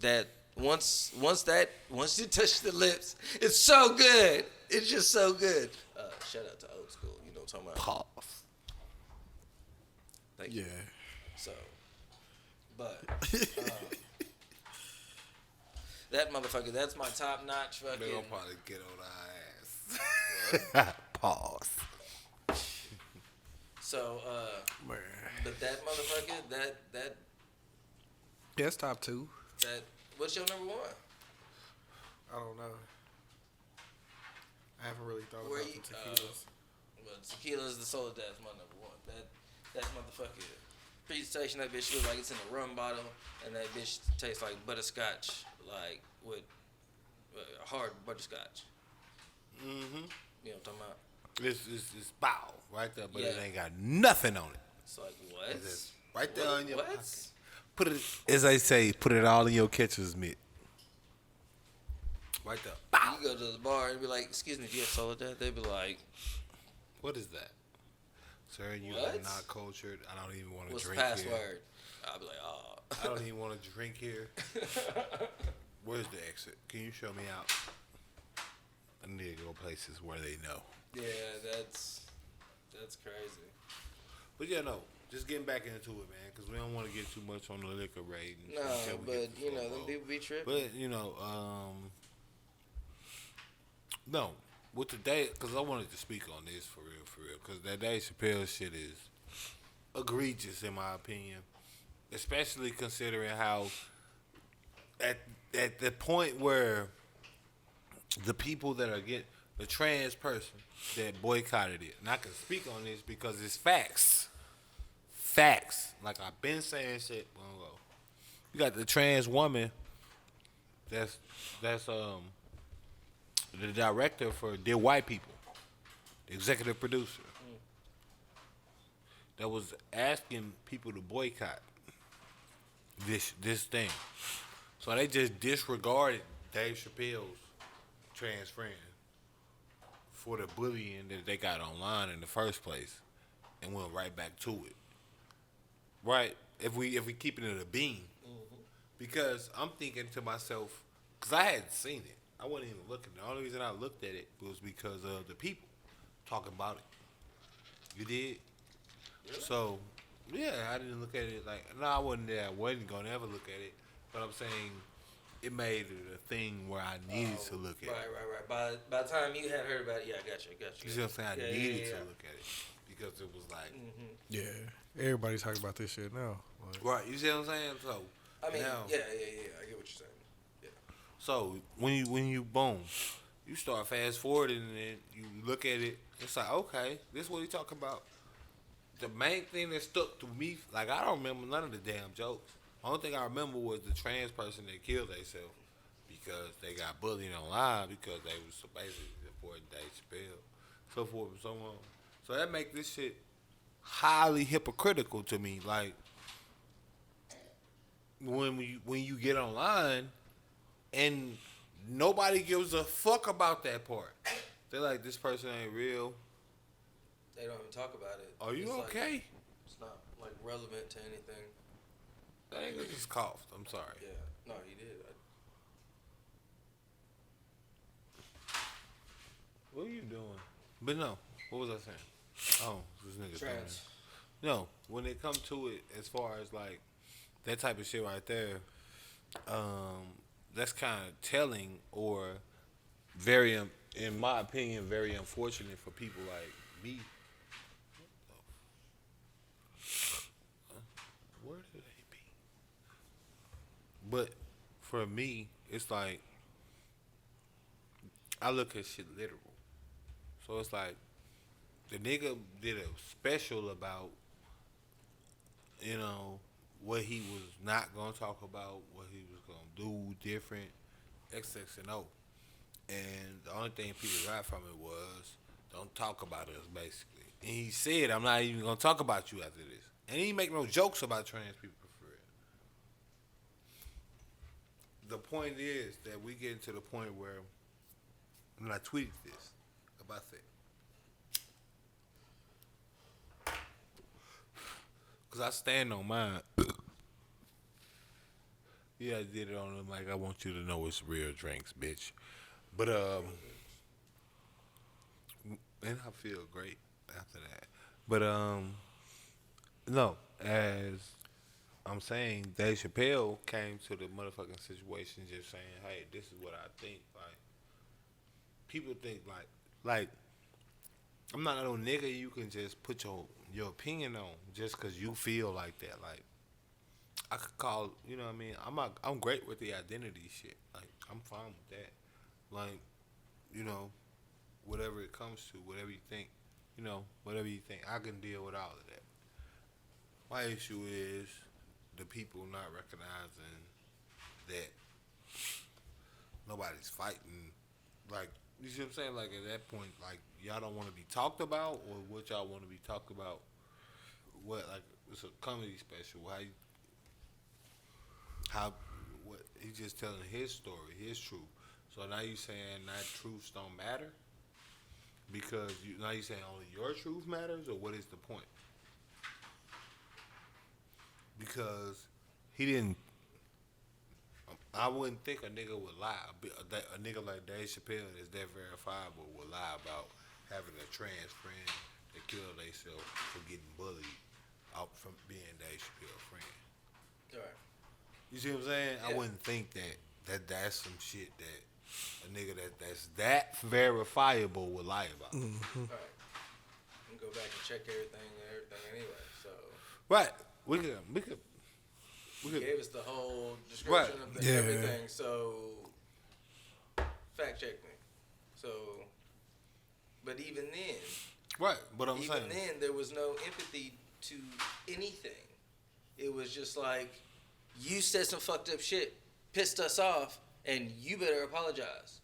That, once you touch the lips, it's so good. It's just so good. Shout out to Old School. You know what I'm talking about? Pause. Thank you. Yeah. So, but, that motherfucker, that's my top notch They fucking. gonna probably get on our ass. Pause. So, Man. but that motherfucker, that, Yeah, it's top two. what's your number one? I don't know. I haven't really thought Where about you- the tequilas. Well, tequila's the Soledad's my number one. That motherfucker. presentation, that bitch looks like it's in a rum bottle, and that bitch tastes like butterscotch, like with hard butterscotch. Mm-hmm. You know what I'm talking about? It's bow right there, but it Yeah. ain't got nothing on it. It's like, what? It's right there on your What? pocket. Put it, as they say, put it all in your catcher's mitt. Right there. Bow. You go to the bar and be like, excuse me, do you have soda? They'd be like, What is that? Sir, you What? are not cultured. I don't even want to what's the drink here. password? I'll be like, oh. I don't even want to drink here. Where's the exit? Can you show me out? I need to go places where they know. Yeah, that's crazy. But yeah, no. Just getting back into it, man, because we don't want to get too much on the liquor rate. No, but, you know, them people be tripping. But, you know, no. With the day, because I wanted to speak on this for real, because that Dave Chappelle shit is egregious in my opinion, especially considering how at the point where the people that are the trans person that boycotted it, and I can speak on this because it's facts. Like I've been saying shit. You got the trans woman that's the director for Dear White People, the executive producer, that was asking people to boycott this thing. So they just disregarded Dave Chappelle's trans friend for the bullying that they got online in the first place, and went right back to it. Right? If we keeping it a bean, because I'm thinking to myself, because I hadn't seen it, I wasn't even looking. The only reason I looked at it was because of the people talking about it. You did? Really? So, yeah, I didn't look at it like, no, I wasn't there. I wasn't going to ever look at it. But I'm saying it made it a thing where I needed to look at it. Right. By the time you had heard about it, yeah, I got you. You see what I'm saying? I needed to look at it because it was like. Yeah. Everybody talking about this shit now. Like, Right. You see what I'm saying? So, I mean, now, yeah. I get what you're saying. Yeah. So when you boom, you start fast forwarding and then you look at it. It's like, okay, this is what he talking about. The main thing that stuck to me, like I don't remember none of the damn jokes. The only thing I remember was the trans person that killed themselves because they got bullied online because they was basically supporting Dave Chappelle, so forth and so on. So that make this shit highly hypocritical to me. Like when you get online and nobody gives a fuck about that part. They're like, this person ain't real. They don't even talk about it. Are you It's okay? Like, it's not like relevant to anything. That nigga just coughed. I'm sorry. Yeah. No, he did. What are you doing? But no, what was I saying? Oh, this nigga Trans. No, when it comes to it, as far as like that type of shit right there, that's kind of telling, or very, in my opinion, very unfortunate for people like me. Where did they be? But for me, it's like I look at shit literal. So it's like the nigga did a special about, you know, what he was not gonna talk about, what he was gonna do different, X and O. And the only thing people got from it was, don't talk about us, basically. And he said, I'm not even gonna talk about you after this. And he didn't make no jokes about trans people for real. The point is that we get to the point where, when I tweeted this about that, because I stand on mine. Yeah, I did it on the mic. I want you to know it's real drinks, bitch. But, and I feel great after that. But, no, as I'm saying, Dave Chappelle came to the motherfucking situation just saying, hey, this is what I think. Like, people think like, I'm not no nigga you can just put your opinion on just because you feel like that. Like, I could call, you know what I mean? I'm great with the identity shit. Like, I'm fine with that. Like, you know, whatever it comes to, whatever you think, you know, whatever you think, I can deal with all of that. My issue is the people not recognizing that nobody's fighting. Like, you see what I'm saying? Like, at that point, like, y'all don't want to be talked about, or what y'all want to be talked about? What, like, it's a comedy special. What, he's just telling his story, his truth. So now you saying that truths don't matter? Because now you saying only your truth matters, or what is the point? Because he didn't. I wouldn't think a nigga would lie. A nigga like Dave Chappelle is that verifiable would lie about having a trans friend that killed themselves for getting bullied out from being Dave Chappelle's friend. Right. You see what I'm saying? Yeah. I wouldn't think that's some shit that a nigga that's that verifiable would lie about. Mm-hmm. Right. And go back and check everything anyway. So. Right. We could. He gave us the whole description of everything. So fact check me. So, but even then, right. But I'm even saying, then, there was no empathy to anything. It was just like, you said some fucked up shit, pissed us off, and you better apologize.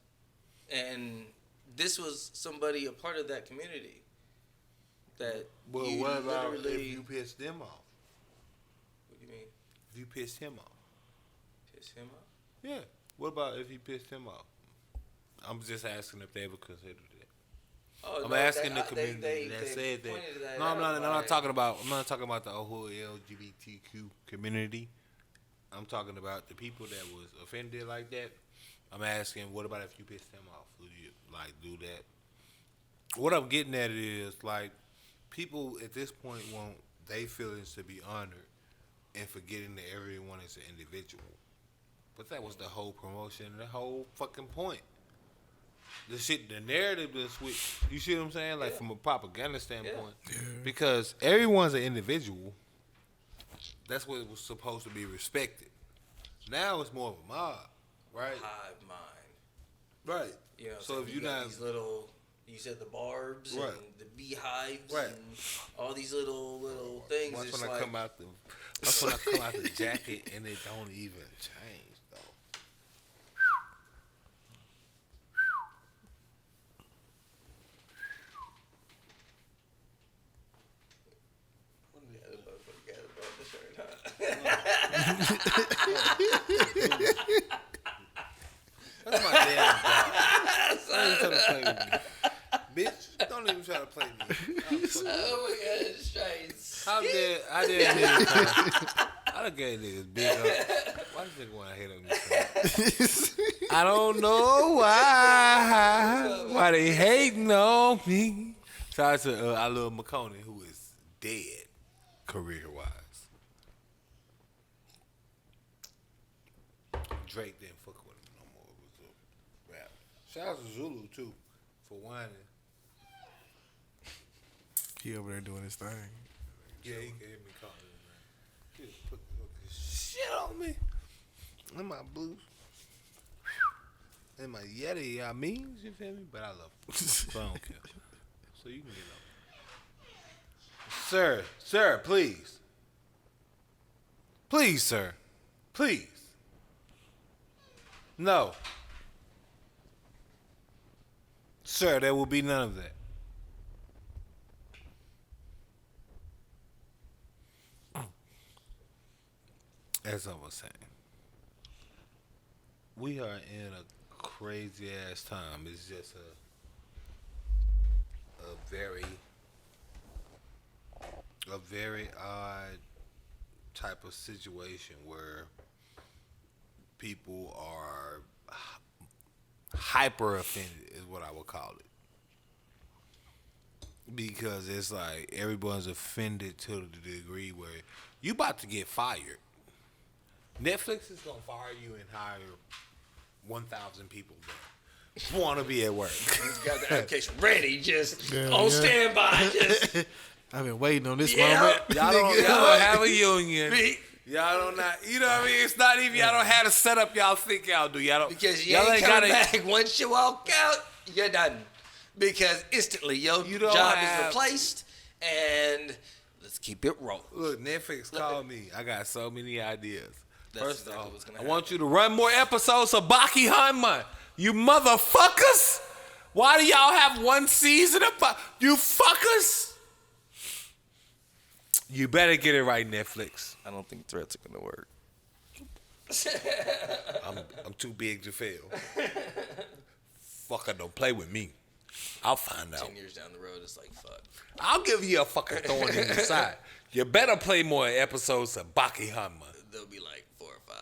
And this was somebody, a part of that community. That well, you what about literally, if you pissed them off? What do you mean? If you pissed him off? Piss him off? Yeah. What about if you pissed him off? I'm just asking if they ever considered it. Oh, I'm no, asking the community that said that. No, I'm not talking about the whole LGBTQ community. I'm talking about the people that was offended like that. I'm asking, what about if you pissed them off? Would you like do that? What I'm getting at is like, people at this point want their feelings to be honored and forgetting that everyone is an individual. But that was the whole promotion, the whole fucking point. The narrative is switched. You see what I'm saying? Like, from a propaganda standpoint. Yeah. Because everyone's an individual. That's what was supposed to be respected. Now it's more of a mob, right? Hive mind. Right. You know, so if you got not these little, you said the barbs right. and the beehives right. and all these little things. Once it's when like, I come out the jacket and it don't even change though. That's my damn dog. Don't even try to play with me. Bitch, don't even try to play with me. Oh my god, it's strange. How dare I didn't I done gave niggas big up. Why does nigga want to hate on me? I don't know why they hating on me. Shout out to our little McConey, who is dead career-wise. Drake didn't fuck with him no more. It was a rap. Shout out to Zulu, too, for whining. He over there doing his thing. Yeah, he gave me calling him, man. He just put this shit on me. In my blues. In my Yeti, I mean, you feel me? But I love him. So I don't care. So you can get up. Sir, please. Please, sir. Please. No. Sir, there will be none of that. As I was saying, we are in a crazy ass time. It's just a very odd type of situation where people are hyper offended is what I would call it. Because it's like everyone's offended to the degree where you about to get fired. Netflix is gonna fire you and hire 1,000 people that want to be at work. He's got the application ready, just on standby. Just I've been waiting on this moment. Y'all don't have a union. Y'all don't not. You know what I mean? It's not even. Y'all don't have the setup y'all think y'all do. Y'all don't. Because y'all ain't coming back. Once you walk out, you're done. Because instantly your job is replaced, and the Let's keep it rolling. Look, Netflix called me. I got so many ideas. That's First exactly off, what's gonna I want happen. you to run more episodes of Baki Hanma. You motherfuckers! Why do y'all have one season of you fuckers? You better get it right, Netflix. I don't think threats are gonna work. I'm too big to fail. Fucker, don't play with me. I'll find out. 10 years down the road, it's like fuck. I'll give you a fucking thorn in the side. You better play more episodes of Baki Hanma. They'll be like 4 or 5.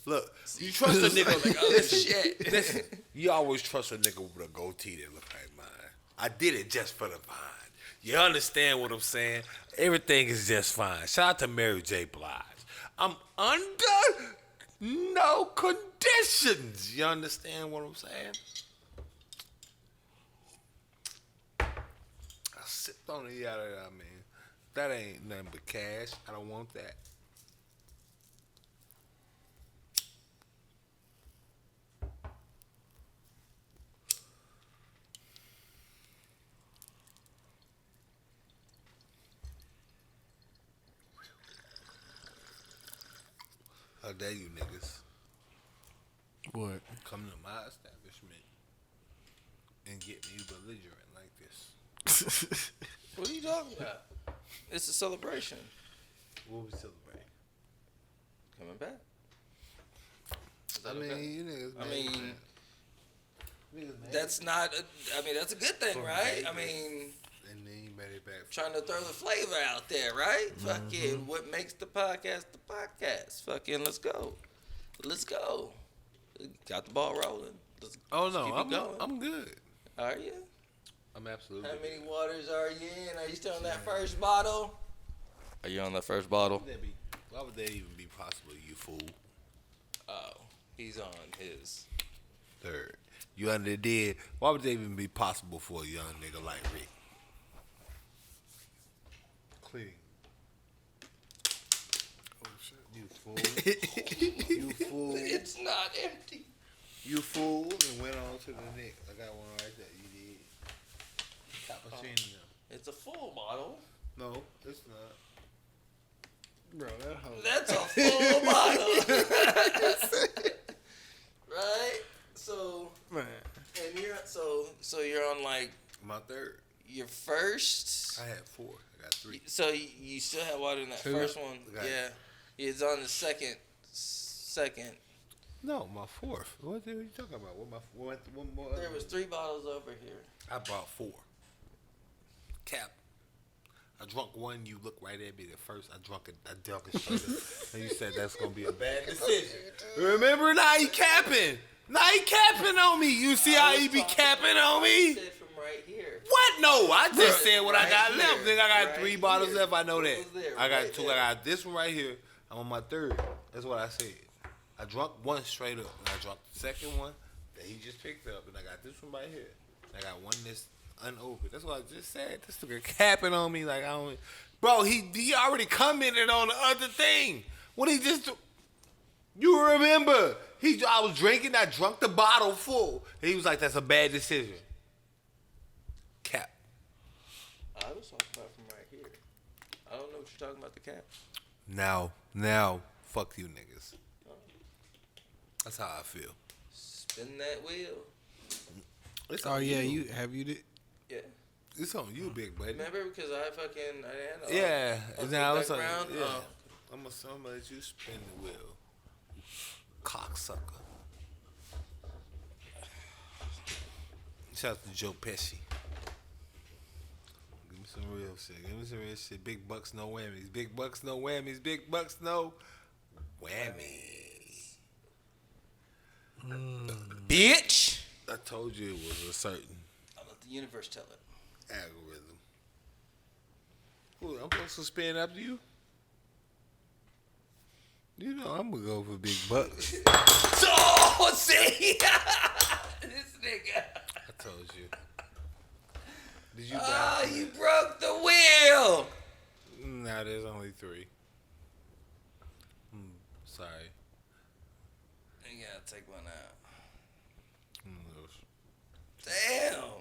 Look, you trust a nigga Like, oh shit. Listen, you always trust a nigga with a goatee that look like mine. I did it just for the vine. You understand what I'm saying? Everything is just fine. Shout out to Mary J. Blige. I'm under no conditions. You understand what I'm saying? I sipped on the yada yada, man. That ain't nothing but cash. I don't want that. How dare you niggas What? come to my establishment and get me belligerent like this? What are you talking about? It's a celebration. What we celebrate? Coming back. Is that I mean, okay? you niggas. I mad, mean, man. Niggas mad. that's not. I mean, that's a good thing, From right? Vegas. I mean, And then you made it back. trying to throw the flavor out there, right? Fucking, what makes the podcast the podcast? Fucking, let's go. Let's go. Got the ball rolling. Let's Oh keep no, it going. I'm good. Are you? I'm absolutely. How many waters are you in? Are you still on that first bottle? Are you on that first bottle? Why would that even be possible, you fool? Oh, he's on his. Third. You under dead. Why would that even be possible for a young nigga like Rick? Clean. Oh shit. You fool. You fool. It's not empty. You fool. And went on to the next. I got one right there. You did. Cappuccino. It's a full bottle. No, it's not. Bro, that hoe. That's a full bottle. Right? So, Man. and you're on like My third. your first. I had 4. I got 3. So you still have water in that Two. first one. Okay. Yeah. It's on the second. No, my 4th. What the hell are you talking about? What more? There was 3 bottles over here. I brought 4. Cap. I drunk one. You look right at me. The first I drank it straight up. And you said that's gonna be a bad decision. Remember? Now he capping. Now he capping on me. You see how he be capping on me? Said from right here. What? No, I just said what I Right got here. left. Nigga, I got Right 3 bottles here. left. I know What that. was there? I got Right 2. there. I got this one right here. I'm on my 3rd. That's what I said. I drunk one straight up, and I drunk the second one that he just picked up, and I got this one right here. I got one that's unopened. That's what I just said. This nigga capping on me like I don't. Bro, he already commented on the other thing. When he just, you remember? I was drinking. I drunk the bottle full. And he was like, "That's a bad decision." Cap. I was talking about from right here. I don't know what you're talking about. The cap. Now, fuck you niggas. That's how I feel. Spin that wheel. It's Oh on yeah, you. you did. Yeah. It's on you, big buddy. Remember because I didn't know. Yeah. Now it's on. background? Yeah. Oh. I'm gonna let you spin the wheel. Cocksucker. Shout out to Joe Pesci. Give me some real shit. Give me some real shit. Big bucks, no whammies. Big bucks, no whammies. Big bucks, no whammies. Bitch. I told you it was a certain I'll let the universe tell it. algorithm. Ooh, I'm supposed to spin after you? You know I'm gonna go for big bucks. So see, this nigga. I told you. Did you Ah, buy? you broke the wheel. Nah, there's only 3. Sorry. You gotta take one out. Mm, Damn.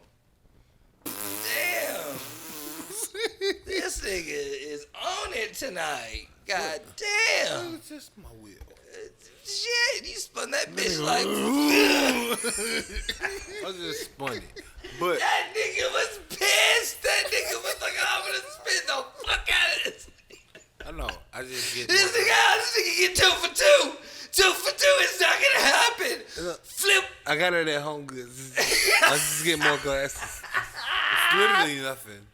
This nigga is on tonight. God It damn. was just my wheel. Shit, you spun that bitch like I just spun it. But that nigga was pissed. That nigga was like, I'm gonna spin the fuck out of this. I know. I just get This nigga get 2 for 2. 2 for 2 is not gonna happen. Flip. I got it at Home Goods. I just get more glasses. It's literally nothing.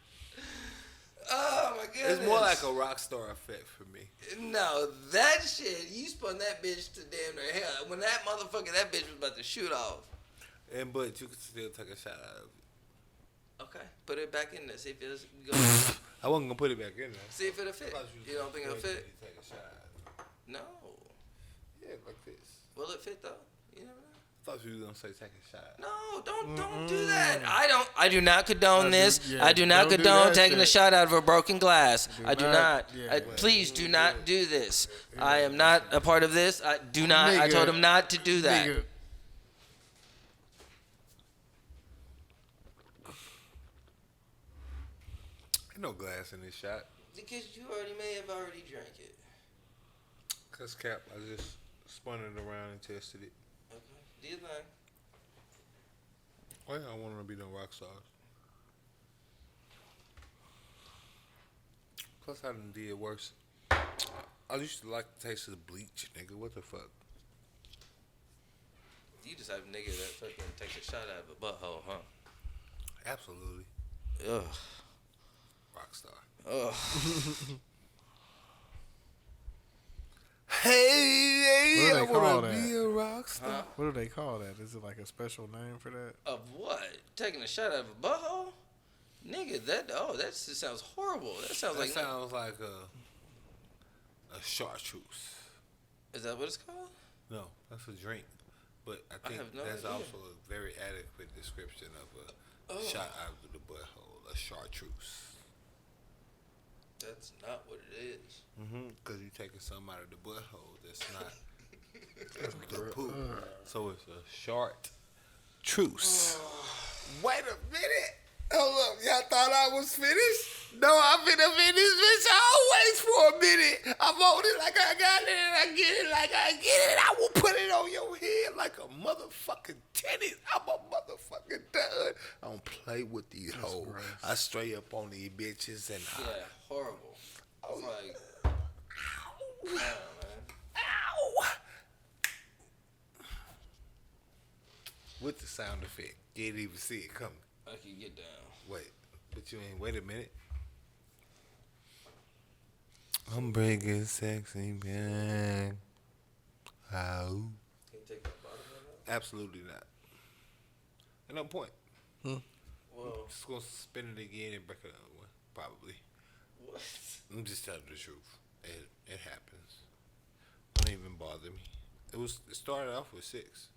Oh my goodness. It's more like a rock star effect for me. No, that shit, you spun that bitch to damn near hell. When that bitch was about to shoot off. But you could still take a shot out of it. Okay, put it back in there. See if it's I wasn't gonna put it back in there. see if it'll fit. You don't think it'll fit? Take a shot out of it. No. Yeah, like this. Will it fit though? You never know. I thought you were gonna say take a shot. No, don't do that. I do not condone this. yeah, I do not don't do condone that taking a shit. shot out of a broken glass. I do not, not. yeah. Please do not do this. I am not a part of this. I do not. I Nigga. told him not to do that. Nigga. Ain't no glass in this shot. Because you may have already drank it. Cause Cap, I just spun it around and tested it. Okay. Do you think? Oh yeah, I want to be no rock stars. Plus, I done did worse. I used to like the taste of the bleach, nigga. What the fuck? You just have a nigga that fucking takes a shot out of a butthole, huh? Absolutely. Ugh. Rock star. Ugh. Hey, What do I they call want to that? be a rock star. Huh? What do they call that? Is it like a special name for that? Of what? Taking a shot out of a butthole? Nigga, that just sounds horrible. That sounds That like. sounds like a chartreuse. Is that what it's called? No, that's a drink. But I think have no that's idea. also a very adequate description of a shot out of the butthole, a chartreuse. That's not what it is. Because you're taking something out of the butthole that's not the poop. So it's a short truce. Wait a minute. Hold up. Y'all thought I was finished? No, I'm finna finish this always for a minute. I'm on it like I got it and I get it like I get it. I will put it on your head like a motherfucking tennis. I'm a motherfucking dud. I don't play with these hoes. gross. I straight up on these bitches and Yeah, horrible. Oh, It's like, Ow. man. Ow. With the sound effect. You didn't even see it coming. I can get down. Wait, but you ain't. Wait a minute. I'm breaking sexy back. How? Can you take that bottom one out? Absolutely not. At no point. Whoa. Just gonna spin it again and break another one. Probably. What? I'm just telling the truth. It happens. Don't even bother me. It started off with 6,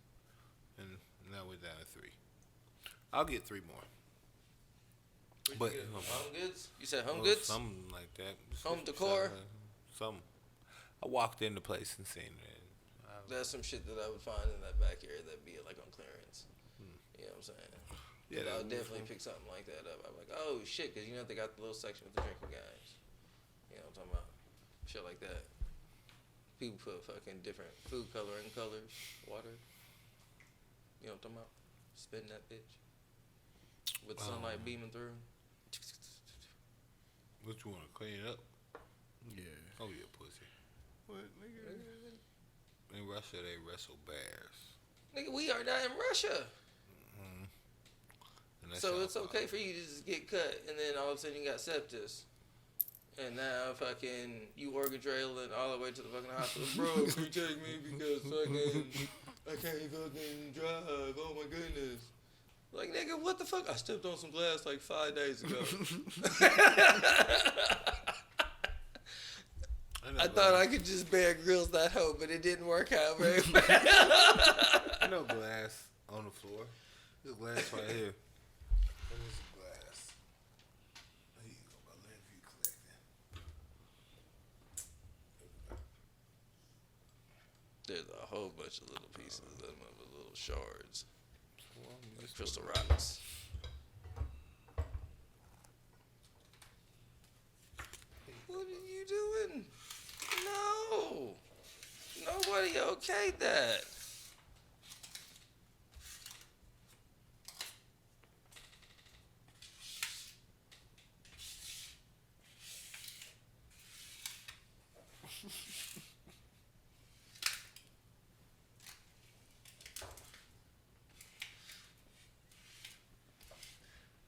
and now we're down to 3. I'll get 3 more. But Home Goods? You said Home well, Goods? something like that. Home decor? Something. I walked into place and seen it. That's some shit that I would find in that back area that'd be like on clearance. You know what I'm saying? Yeah, I that would was definitely pick something like that up. I'm like, oh shit, because you know they got the little section with the drinking guys. You know what I'm talking about? Shit like that. People put fucking different food coloring colors, water. You know what I'm talking about? Spin that bitch. With sunlight beaming through. What you want to clean it up? Yeah. Oh yeah, pussy. What, nigga? In Russia, they wrestle bears. Nigga, we are not in Russia. And that So sounds it's okay for you to just get cut, and then all of a sudden you got sepsis. And now fucking you organ trailing all the way to the fucking hospital. Bro, can you take me because fucking I can't fucking drive. Oh my goodness. Like, nigga, what the fuck? I stepped on some glass like 5 days ago. I thought I could just Bear Grylls that hoe, but it didn't work out very well. No glass on the floor. There's glass right here. There's glass. There you go, my nephew collecting. There's a whole bunch of little pieces of them, little shards. Well, I'm just Crystal rocks. What are you you doing? No. Nobody okayed that.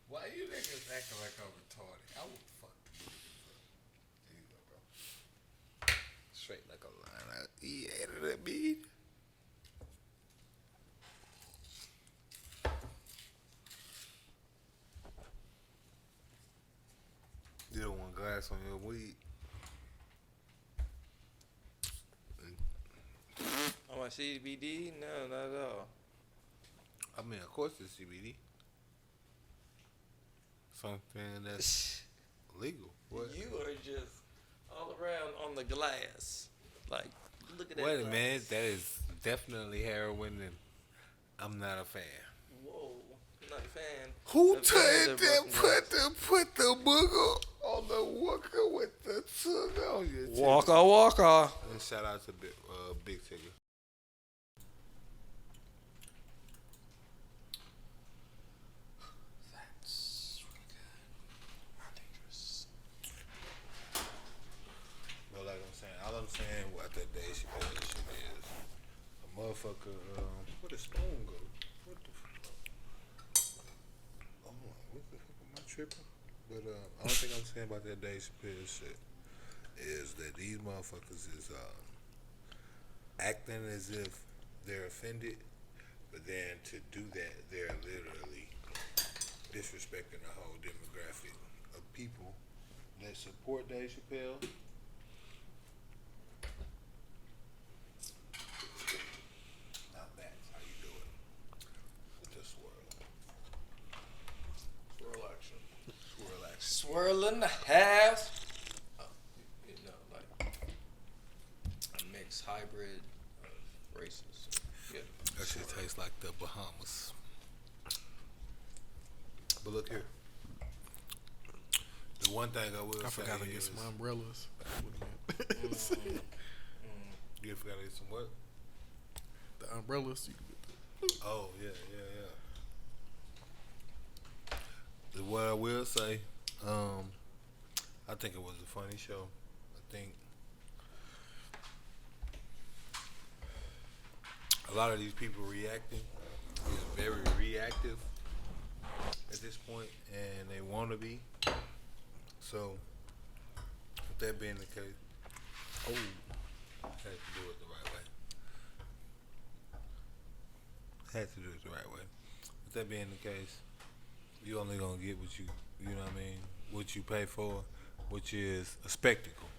Why you niggas acting like I'm retarded? I would fuck the niggas up. There you go, bro. Straight like a line. He added that beat. You don't want glass on your weed. On my CBD? No, not at all. I mean, of course it's CBD. Something that's legal. What? You are just all around on the glass. Like, look at that. Wait a glass. minute, that is definitely heroin, and I'm not a fan. Whoa, I'm not a fan. Who of told any of the them rough put the booger on the walker with the tongue on your ones. Walker. And shout out to Big Tigger. That's really good. How dangerous. But like I'm saying what that day she shit is. A motherfucker, where the spoon go? What the fuck? Oh, what the fuck am I tripping? But only thing I'm saying about that Dave Chappelle shit is that these motherfuckers is acting as if they're offended, but then to do that, they're literally disrespecting the whole demographic of people that support Dave Chappelle. Now that's how you do it. With the swirl. Swirl action. Swirl action. Swirl in the house. You know, like a mixed hybrid of races. Yeah. That shit tastes like the Bahamas. But look here. The one thing I will I say forgot to get is, some umbrellas. you forgot to get some what? The umbrellas. Oh yeah. What I will say, I think it was a funny show. I think a lot of these people reacting is very reactive at this point, and they want to be. So, with that being the case, I had to do it the right way. Had to do it the right way. With that being the case, you only gonna get what you know what I mean, what you pay for, which is a spectacle.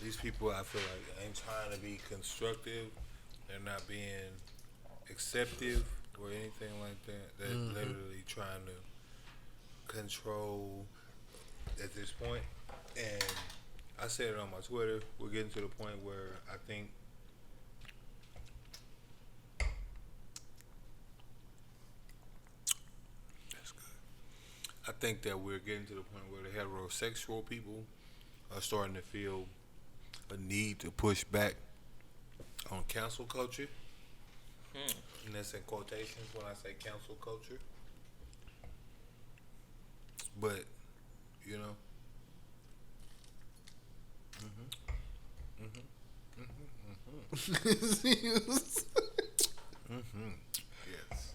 These people, I feel like, ain't trying to be constructive. They're not being acceptive or anything like that. They're literally trying to control at this point. And I said it on my Twitter. We're getting to the point where I think that's good. I think that we're getting to the point where the heterosexual people are starting to feel a need to push back on cancel culture. And that's in quotations when I say cancel culture. But, you know. Yes.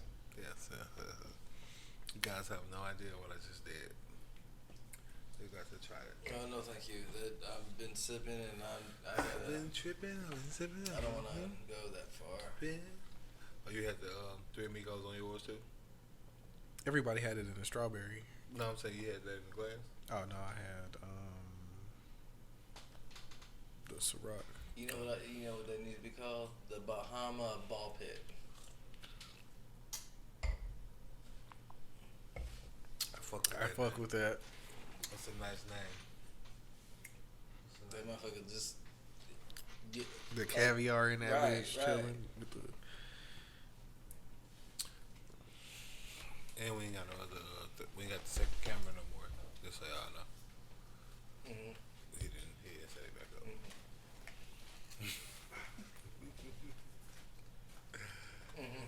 You guys have no idea what I just did. You got to try it. Oh, no, thank you. I've been sipping and I Been tripping. I've been sipping. I don't want to go that far. Oh, you had the Three Amigos on yours too? Everybody had it in the strawberry. No, I'm saying you had that in the glass. Oh no, I had the Ciroc. You know what they need to be called? The Bahama Ball Pit. I fuck with I that. fuck with that. That's a nice name. That motherfucker just get The caviar in that right, bitch right. chilling with the. And we ain't got no other. We ain't got the second camera no more. Just so y'all know. Mhm. He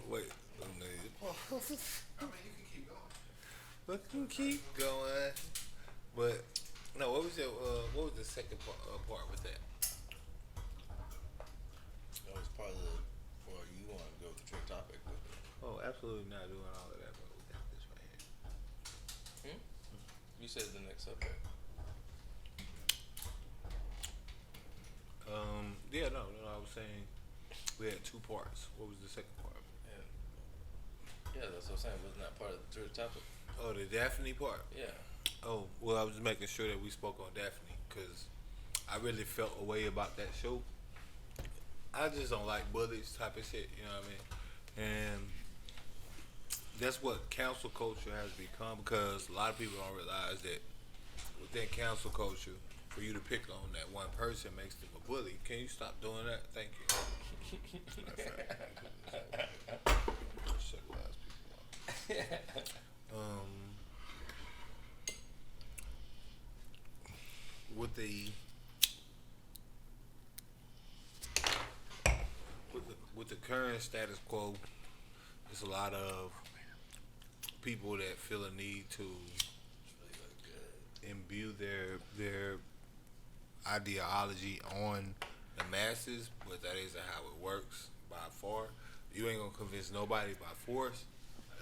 Wait. I mean, you can keep going. We can keep going. But no, what was the second part with that? That was part of the. Or you want to go with the trick topic with it? Oh, absolutely not doing all of that, but we got this right here. You said the next subject. Yeah, no, I was saying we had two parts. What was the second part? Yeah, that's what I'm saying. Wasn't that part of the trick topic? Oh, the Daphne part. Yeah. Oh, well, I was just making sure that we spoke on Daphne because I really felt a way about that show. I just don't like bullies type of shit, you know what I mean? And that's what cancel culture has become because a lot of people don't realize that within cancel culture, for you to pick on that one person makes them a bully. Can you stop doing that? Thank you. Shut lies people up. With the current status quo, there's a lot of people that feel a need to imbue their ideology on the masses, but that isn't how it works by far. You ain't gonna convince nobody by force.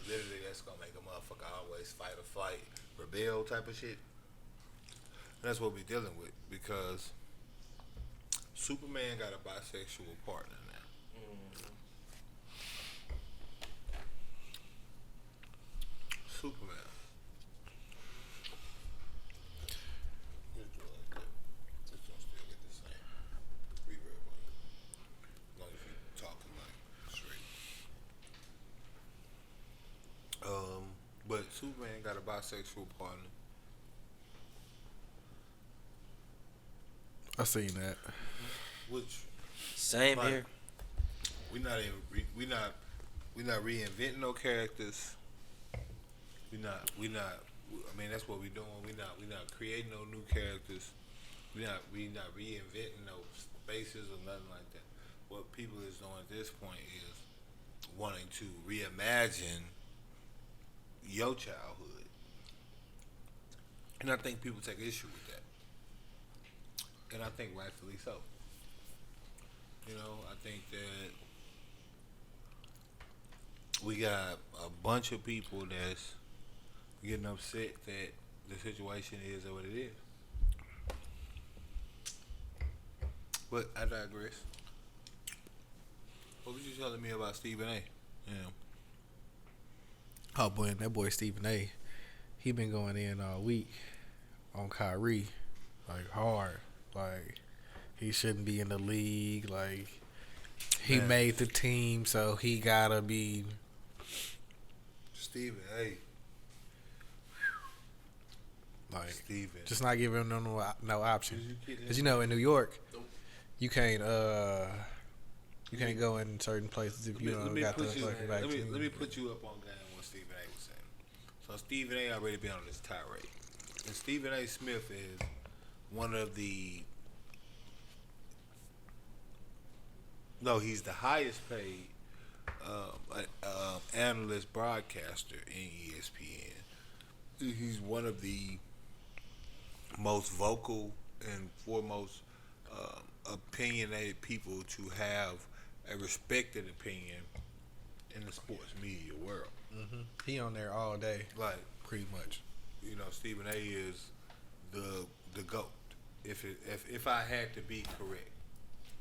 Literally, that's gonna make a motherfucker always fight or flight, rebel type of shit. And that's what we're dealing with because Superman got a bisexual partner now. Superman. Just don't still get the same reverb on it. As long as you talking like straight. But Superman got a bisexual partner. I seen that. Which Same like, here. we not reinventing no characters. I mean, that's what we doing. We not creating no new characters. We not reinventing no spaces or nothing like that. What people is doing at this point is wanting to reimagine your childhood, and I think people take issue with that, and I think rightfully so. You know, I think that we got a bunch of people that's getting upset that the situation is what it is. But I digress. What was you telling me about Stephen A? Yeah. Oh boy, that boy Stephen A. He been going in all week on Kyrie, like hard. Like he shouldn't be in the league. Like he Man. made the team, so he gotta be. Stephen A. Like Stephen. just not giving them no option. Did you get Cause you know in New York, you can't go in certain places if you don't got the fucking vaccine. Let me put you up on game what Stephen A was saying. So Stephen A already been on this tirade, and Stephen A. Smith is one of the he's the highest paid analyst broadcaster in ESPN. He's one of the most vocal and foremost opinionated people to have a respected opinion in the sports media world. Mm-hmm. He on there all day, Like, pretty much. you know, Stephen A. is the GOAT. If I had to be correct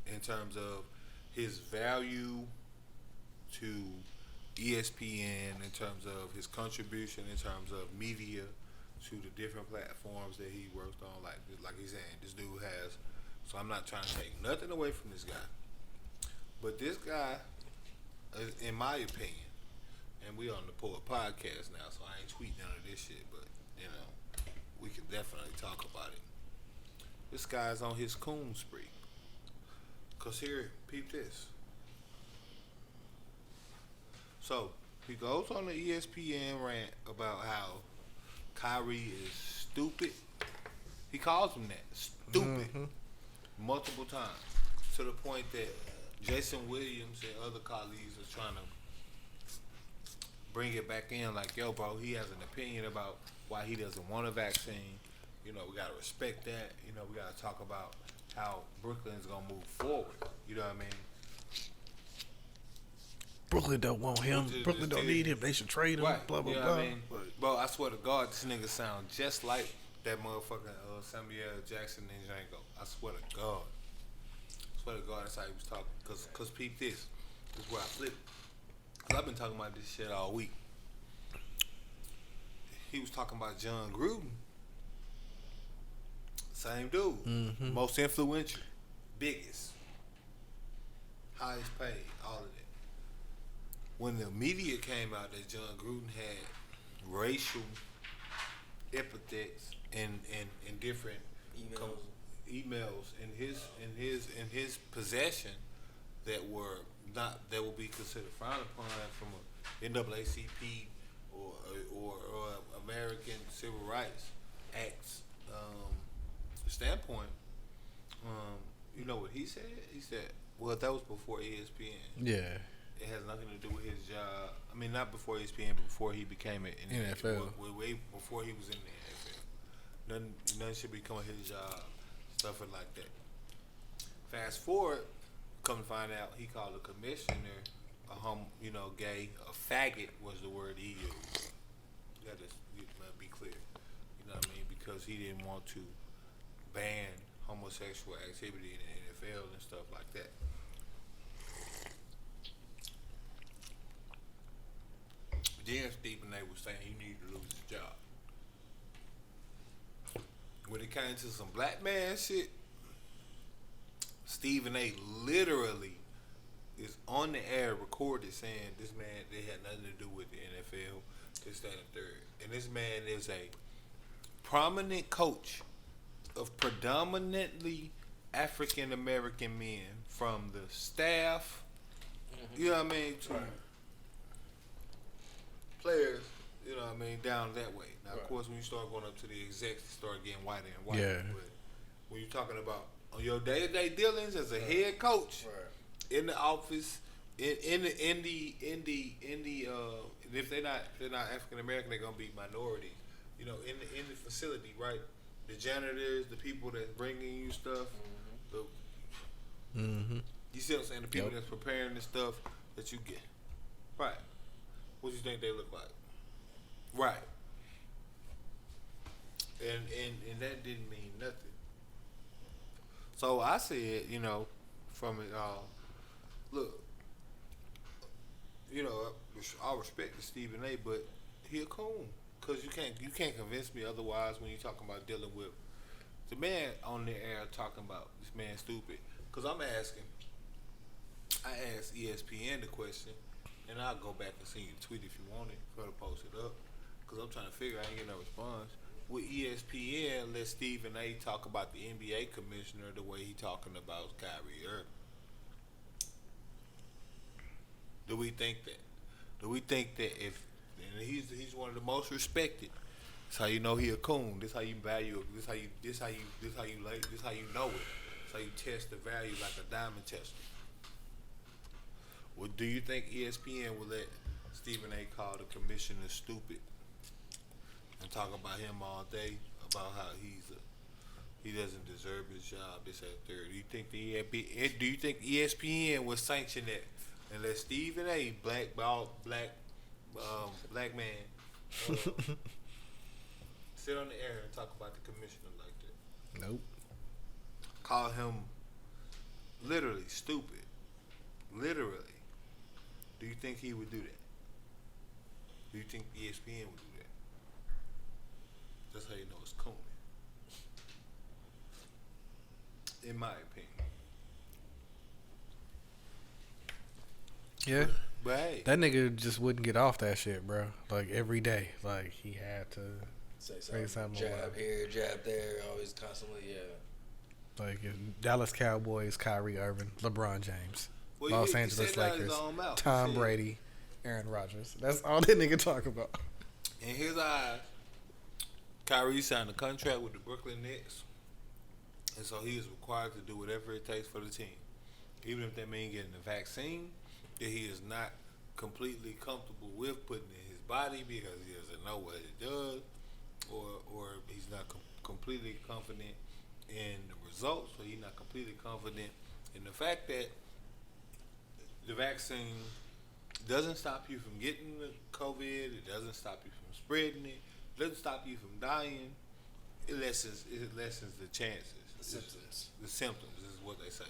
in terms of his value to ESPN, in terms of his contribution, in terms of media to the different platforms that he worked on, like he's saying, this dude has. So I'm not trying to take nothing away from this guy, but this guy, in my opinion, and we on the podcast now, so I ain't tweeting none of this shit, but you know, we can definitely talk about it. This guy's on his coon spree. Cause here, peep this. So he goes on the ESPN rant about how Kyrie is stupid. He calls him that, stupid, multiple times, to the point that Jason Williams and other colleagues are trying to bring it back in like, yo, bro, he has an opinion about why he doesn't want a vaccine. You know, we gotta respect that. You know, we gotta talk about how Brooklyn's gonna move forward. You know what I mean? Brooklyn don't want him. Just- Brooklyn just don't tell need him. They should trade him. Right. Blah blah You know blah. what I mean? Bro, I swear to God, this nigga sound just like that motherfucking Samuel Jackson in Django. I swear to God. I swear to God, that's how he was talking. Cause peep this. This is where I flip. Cause I've been talking about this shit all week. He was talking about John Gruden. Same dude. Most influential. Biggest. Highest paid. All of that. When the media came out that John Gruden had racial epithets and different emails in his possession that would be considered frowned upon from a NAACP or American Civil Rights Acts standpoint. You know what he said? He said, well, that was before ESPN. Yeah. It has nothing to do with his job. I mean, not before ESPN, but before he became an NFL. Way before he was in the NFL. Nothing should become his job. Stuff like that. Fast forward, come to find out, he called the commissioner gay. A faggot was the word he used. That is, be clear. You know what I mean? Because he didn't want to ban homosexual activity in the NFL and stuff like that. Then Stephen A was saying he needed to lose his job. When it came to some black man shit, Stephen A literally is on the air recorded saying this man, they had nothing to do with the NFL, this, that, and third. And this man is a prominent coach of predominantly African American men, from the staff, you know what I mean, to players, you know what I mean, down that way. Now, of course, when you start going up to the execs, you start getting whiter and whiter. Yeah. But when you're talking about on your day-to-day dealings as a head coach in the office, in the if they're not African American, they're gonna be minority. You know, in the facility, right? The janitors, the people that's bringing you stuff, you see what I'm saying? The people that's preparing the stuff that you get, right? What do you think they look like? Right. And that didn't mean nothing. So I said, you know, from it all, look, you know, I respect the Stephen A, but he a coon. Cause you can't convince me otherwise when you're talking about dealing with the man on the air talking about this man stupid. Cause I asked ESPN the question, and I'll go back and see your tweet if you want it, for to post it up. Cause I'm trying to figure, I ain't get no response. With ESPN, let Stephen A talk about the NBA commissioner the way he talking about Kyrie Irving. Do we think that? Do we think that if and he's one of the most respected? That's how you know he a coon. This how you value. This how you know it. This how you test the value like a diamond tester. Well, do you think ESPN will let Stephen A call the commissioner stupid and talk about him all day about how he doesn't deserve his job, this, that, third? Do you think ESPN would sanction that and let Stephen A, black man, sit on the air and talk about the commissioner like that? Nope. Call him literally stupid. Literally. Do you think he would do that? Do you think ESPN would do that? That's how you know it's cool. In my opinion. Yeah. But hey, That nigga just wouldn't get off that shit, bro. Like every day, like he had to Say say something. jab here, jab there, always constantly, Like Dallas Cowboys, Kyrie Irving, LeBron James, well, Los he Angeles said that out of Lakers, his own mouth. Tom He said, Brady, Aaron Rodgers. That's all that nigga talk about. in his eyes, Kyrie signed a contract with the Brooklyn Nets, and so he is required to do whatever it takes for the team, even if that means getting the vaccine that he is not completely comfortable with putting in his body because he doesn't know what it does, or he's not completely confident in the results, or he's not completely confident in the fact that the vaccine doesn't stop you from getting the COVID. It doesn't stop you from spreading it. It doesn't stop you from dying. It lessens the chances. The symptoms. The symptoms is what they say.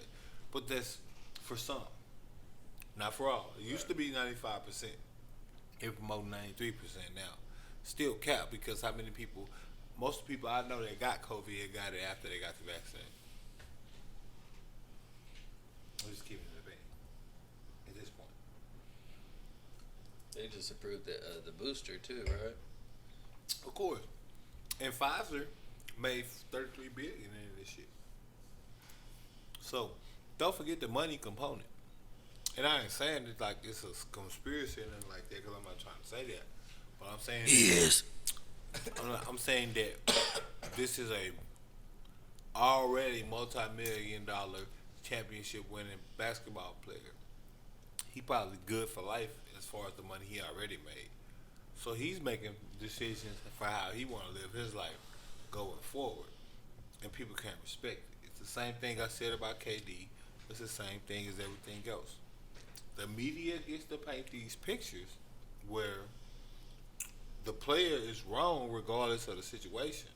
But that's for some. Not for all. It used to be 95%. It's more than 93% now. Still cap because how many people, most of the people I know that got COVID got it after they got the vaccine. I'm just keeping it a bang at this point. They just approved the booster too, right? Of course. And Pfizer made $33 billion in this shit. So don't forget the money component. And I ain't saying it like it's a conspiracy or nothing like that because I'm not trying to say that. But I'm saying Yes. I'm saying that this is a already multi-million-dollar championship winning basketball player. He probably good for life as far as the money he already made. So he's making decisions for how he want to live his life going forward, and people can't respect it. It's the same thing I said about KD. It's the same thing as everything else. The media gets to paint these pictures where the player is wrong regardless of the situation.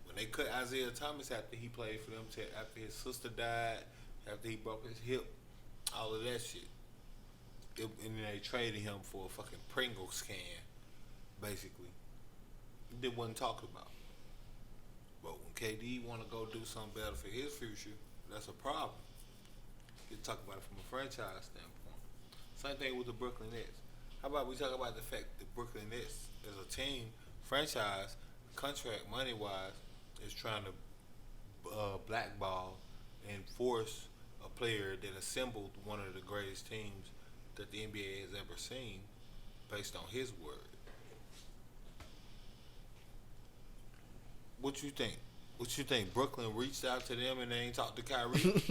When they cut Isaiah Thomas after he played for them, after his sister died, after he broke his hip, all of that shit. And then they traded him for a fucking Pringle scan, basically. It wasn't talked about. But when KD want to go do something better for his future, that's a problem. You talk about it from a franchise standpoint. Same thing with the Brooklyn Nets. How about we talk about the fact that Brooklyn Nets as a team, franchise, contract money-wise, is trying to blackball and force a player that assembled one of the greatest teams that the NBA has ever seen based on his word. What you think? What you think? Brooklyn reached out to them and they ain't talked to Kyrie?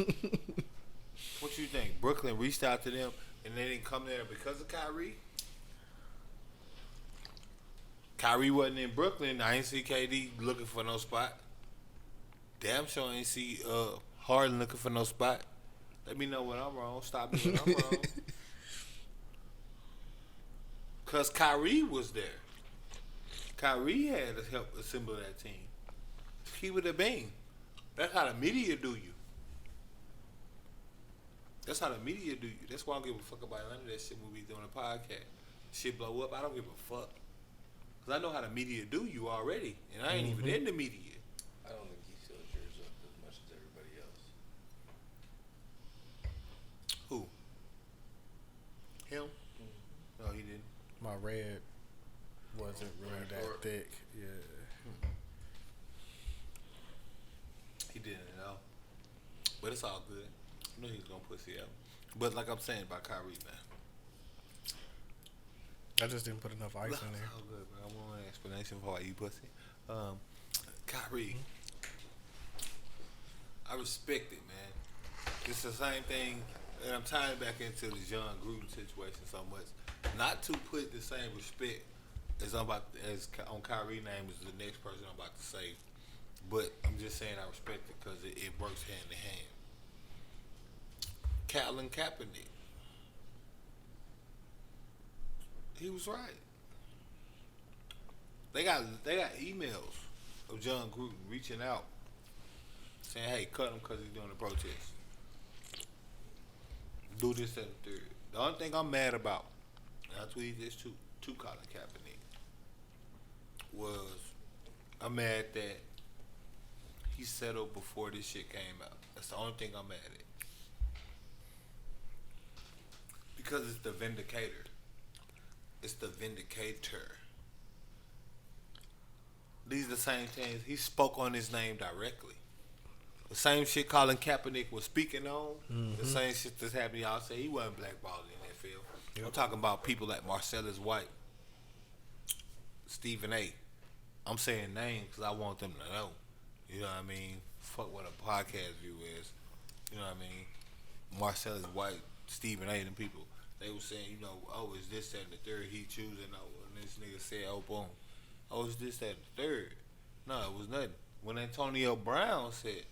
What you think? Brooklyn reached out to them and they didn't come there because of Kyrie? Kyrie wasn't in Brooklyn. I ain't see KD looking for no spot. Damn sure ain't see Harden looking for no spot. Let me know when I'm wrong. Stop me when I'm wrong. Because Kyrie was there. Kyrie had to help assemble that team. Keep it a bang. That's how the media do you. That's how the media do you. That's why I don't give a fuck about none of that shit when we doing a podcast. Shit blow up, I don't give a fuck. Because I know how the media do you already. And I ain't even in the media. I don't think he fills yours up as much as everybody else. Who? Him? No, he didn't. My red wasn't really that Short. thick. Yeah. He didn't know. But it's all good. I knew he was going to pussy out. But like I'm saying about Kyrie, man. I just didn't put enough ice in there. Oh, good, man. I want an explanation for why you pussy. Kyrie, I respect it, man. It's the same thing, and I'm tying back into the John Gruden situation so much. Not to put the same respect as on Kyrie's name as the next person I'm about to say, but I'm just saying I respect it because it works hand in hand. Colin Kaepernick. He was right. They got emails of John Gruden reaching out, saying, "Hey, cut him because he's doing a protest. Do this and the third." The only thing I'm mad about, and I tweeted this to Colin Kaepernick, was I'm mad that he settled before this shit came out. That's the only thing I'm mad at. Because it's the vindicator. It's the vindicator. These are the same things. He spoke on his name directly. The same shit Colin Kaepernick was speaking on. The same shit that's happening. Y'all say he wasn't blackballed in that field. I'm talking about people like Marcellus White, Stephen A. I'm saying names because I want them to know. You know what I mean? Fuck what a podcast view is. You know what I mean? Marcellus White, Stephen A. Them people. they were saying, you know, oh, is this, that, and the third he choosing? Oh, and this nigga said, oh, boom. Oh, is this, that, and the third? No, it was nothing. When Antonio Brown said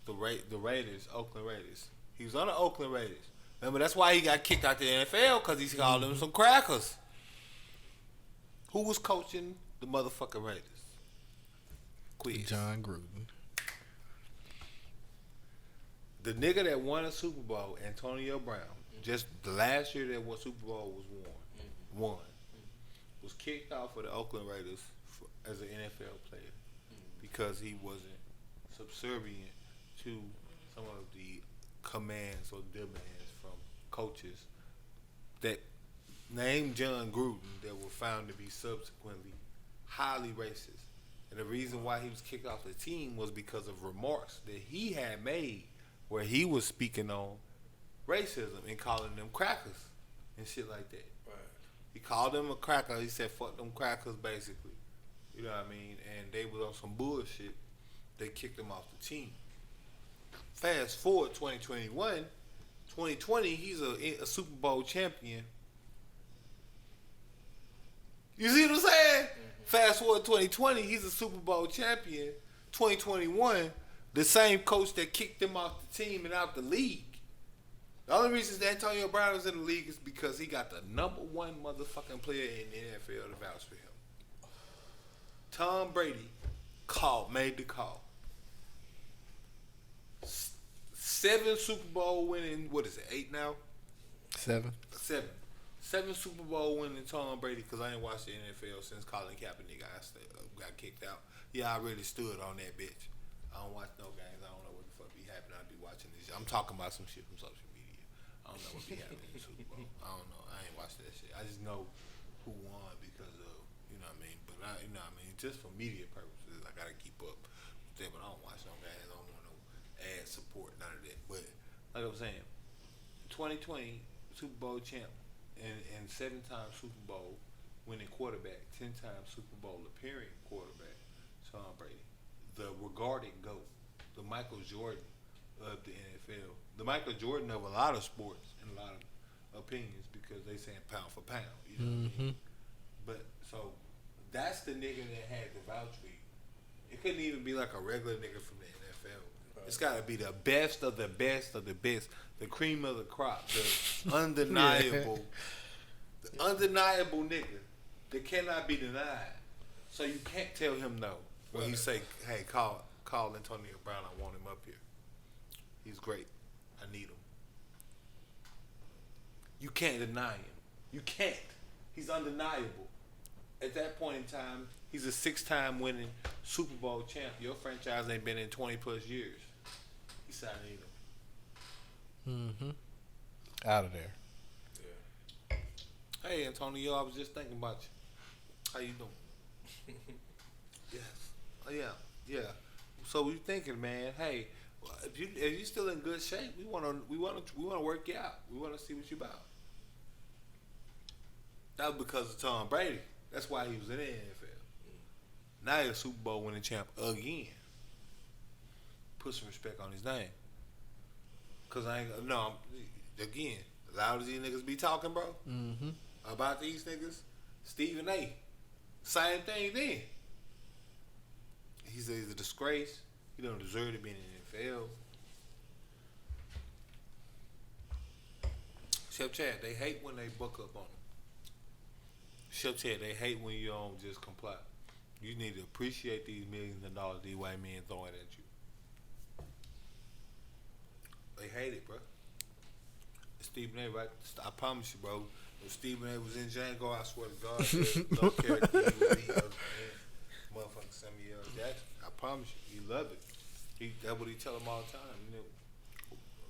the Raiders, Oakland Raiders, he was on the Oakland Raiders. Remember, that's why he got kicked out the NFL, because he called them some crackers. Who was coaching the motherfucking Raiders? Quiz. John Gruden. The nigga that won a Super Bowl, Antonio Brown, just the last year that one Super Bowl was won, was kicked off of the Oakland Raiders as an NFL player because he wasn't subservient to some of the commands or demands from coaches that named John Gruden that were found to be subsequently highly racist. And the reason why he was kicked off the team was because of remarks that he had made where he was speaking on racism and calling them crackers and shit like that. Right. He called them a cracker. He said, fuck them crackers, basically. You know what I mean? And they was on some bullshit. They kicked him off the team. Fast forward 2020, he's a Super Bowl champion. You see what I'm saying? Fast forward 2020, he's a Super Bowl champion. 2021, the same coach that kicked him off the team and out the league. The only reason that Antonio Brown is in the league is because he got the number one motherfucking player in the NFL to vouch for him. Tom Brady made the call. 7 Super Bowl winning, 8 now? 7. 7 Super Bowl winning Tom Brady, because I ain't watched the NFL since Colin Kaepernick got kicked out. Yeah, I really stood on that bitch. I don't watch no games. I don't know what the fuck be happening. I be watching this shit. I'm talking about some shit from social media. I don't know what be happening in the Super Bowl. I don't know. I ain't watched that shit. I just know who won because of, you know what I mean? But you know what I mean? Just for media purposes, I gotta keep up with them. But I don't watch no games. I don't want no ad support, none of that. But like I was saying, 2020 Super Bowl champ and 7-time Super Bowl winning quarterback, 10-time Super Bowl appearing quarterback, Tom Brady, the regarded GOAT, the Michael Jordan of the NFL, the Michael Jordan of a lot of sports and a lot of opinions, because they saying pound for pound, you know what I mean? But so that's the nigga that had the vouch for you. It couldn't even be like a regular nigga from the NFL. It's got to be the best of the best of the best, the cream of the crop, the undeniable, the undeniable nigga that cannot be denied. So you can't tell him no when he say, "Hey, call Antonio Brown. I want him up here. He's great. I need him." You can't deny him. You can't. He's undeniable. At that point in time, he's a 6-time winning Super Bowl champ. Your franchise ain't been in 20 plus years. He signed him. Out of there. Hey, Antonio, I was just thinking about you. How you doing? Yes. Oh, yeah. So we thinking, man. Hey, if you still in good shape, we wanna work you out. We wanna see what you about. That was because of Tom Brady. That's why he was in the NFL. Now he's a Super Bowl winning champ again. Put some respect on his name. Cause again, as loud as these niggas be talking, bro, about these niggas, Stephen A. Same thing then. He's a disgrace. He don't deserve to be in the NFL. Chef Chad, they hate when they buck up on him. Chef Chad, they hate when you don't just comply. You need to appreciate these millions of dollars these white men throwing at you. They hate it, bro. Stephen A, right? I promise you, bro. If Stephen A was in Django, I swear to God, no character he would be other than motherfucking Samuel Jackson. I promise you, he love it. That's what he tell him all the time. You know,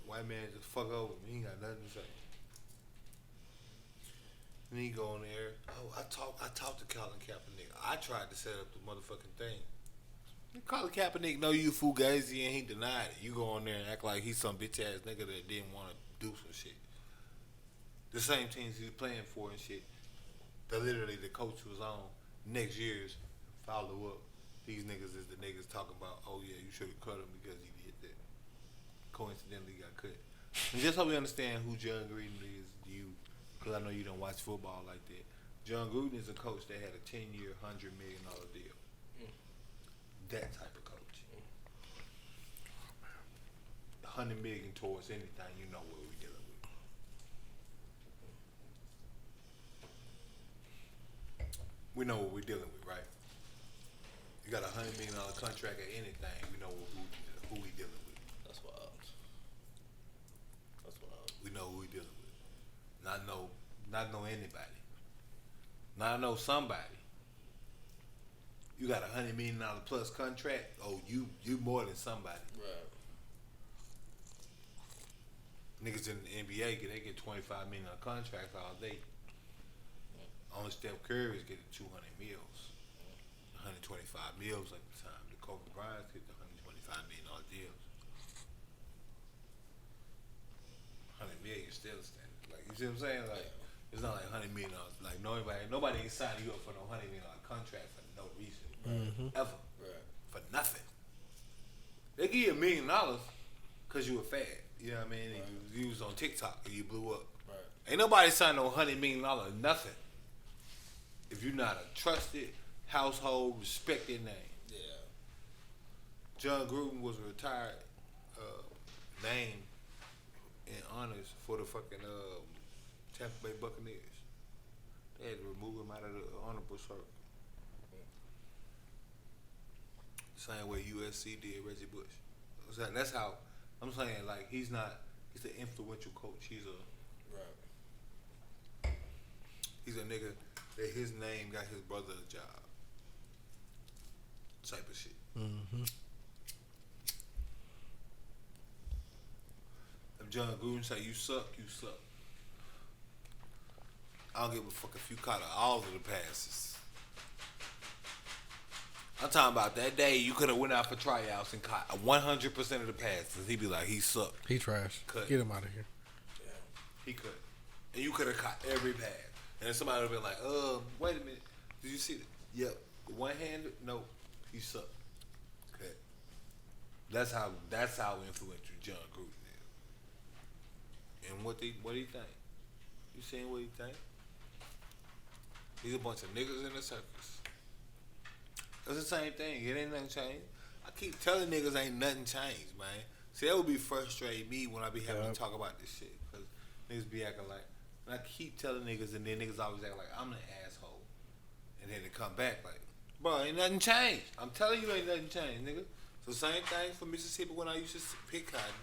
white man just fuck over him. He ain't got nothing to say. And he go on there. Oh, I talked to Colin Kaepernick. I tried to set up the motherfucking thing. Colin Kaepernick know you fugazi and he denied it. You go on there and act like he's some bitch ass nigga that didn't want to do some shit. The same teams he's playing for and shit. That literally the coach was on next year's follow up. These niggas is the niggas talking about, oh yeah, you should have cut him because he did that. Coincidentally got cut. And just so we understand who John Green is, you because I know you don't watch football like that. John Gruden is a coach that had a 10-year, $100 million deal. That type of coach. $100 million towards anything, you know what we're dealing with. We know what we're dealing with, right? You got a $100 million contract at anything, we know who we dealing with. That's wild. That's wild. We know who we dealing with. Not know anybody. Not know somebody. You got a $100 million plus contract. Oh, you more than somebody. Right. Niggas in the NBA get $25 million contracts all day. Only Steph Curry is getting 200 mils, 125 mils at the time. The Kobe Bryant's get the $125 million deals. 100 million still standing. Like, you see what I'm saying? Like, it's not like $100 million. Like, nobody ain't signing you up for no $100 million contract for no reason. Ever. Right. For nothing. They give you $1 million because you were fat. You know what I mean? Right. You was on TikTok and you blew up. Right. Ain't nobody signing no $100 million nothing. If you're not a trusted household, respected name. Yeah. John Gruden was a retired name in honors for the fucking Tampa Bay Buccaneers. They had to remove him out of the honorable circle. Same way USC did Reggie Bush. So that's how I'm saying. Like, he's an influential coach. He's a nigga that his name got his brother a job. Type of shit. If John Gruden say you suck, you suck. I don't give a fuck if you caught all of the passes. I'm talking about that day you could have went out for tryouts and caught 100% of the passes. He'd be like, he sucked. He trash. Cut. Get him out of here. Yeah, he could. And you could have caught every pass. And then somebody would have been like, wait a minute. Did you see that? Yep. One-handed? No. He sucked. Okay. That's how influential John Gruden is. And what do you think? You saying what he think? He's a bunch of niggas in the circus. It's the same thing. It ain't nothing changed. I keep telling niggas ain't nothing changed, man. See, that would be frustrating me when I be having to talk about this shit. Because niggas be acting like, and I keep telling niggas, and then niggas always act like I'm an asshole. And then they come back like, bro, ain't nothing changed. I'm telling you ain't nothing changed, nigga. So same thing for Mississippi when I used to pick cotton.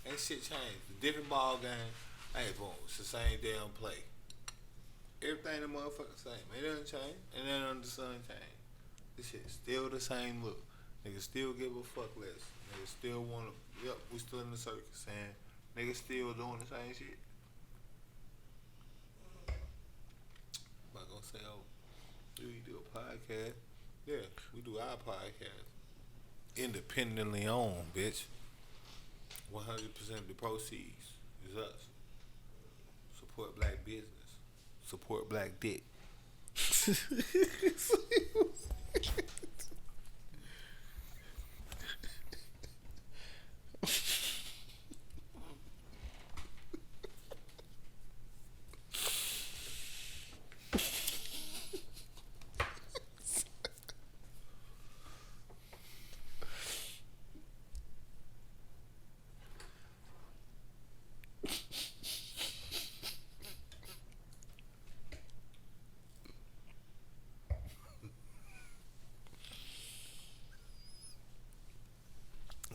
Ain't shit changed. The different ball game. Hey, boom, it's the same damn play. Everything the motherfucker same. Ain't nothing changed. Ain't nothing under the sun changed. This shit still the same look. Niggas still give a fuck less. Niggas still wanna, yep, we still in the circus. And niggas still doing the same shit. I'm not gonna say, oh, do we do a podcast? Yeah, we do our podcast. Independently owned, bitch. 100% of the proceeds is us. Support black business. Support black dick.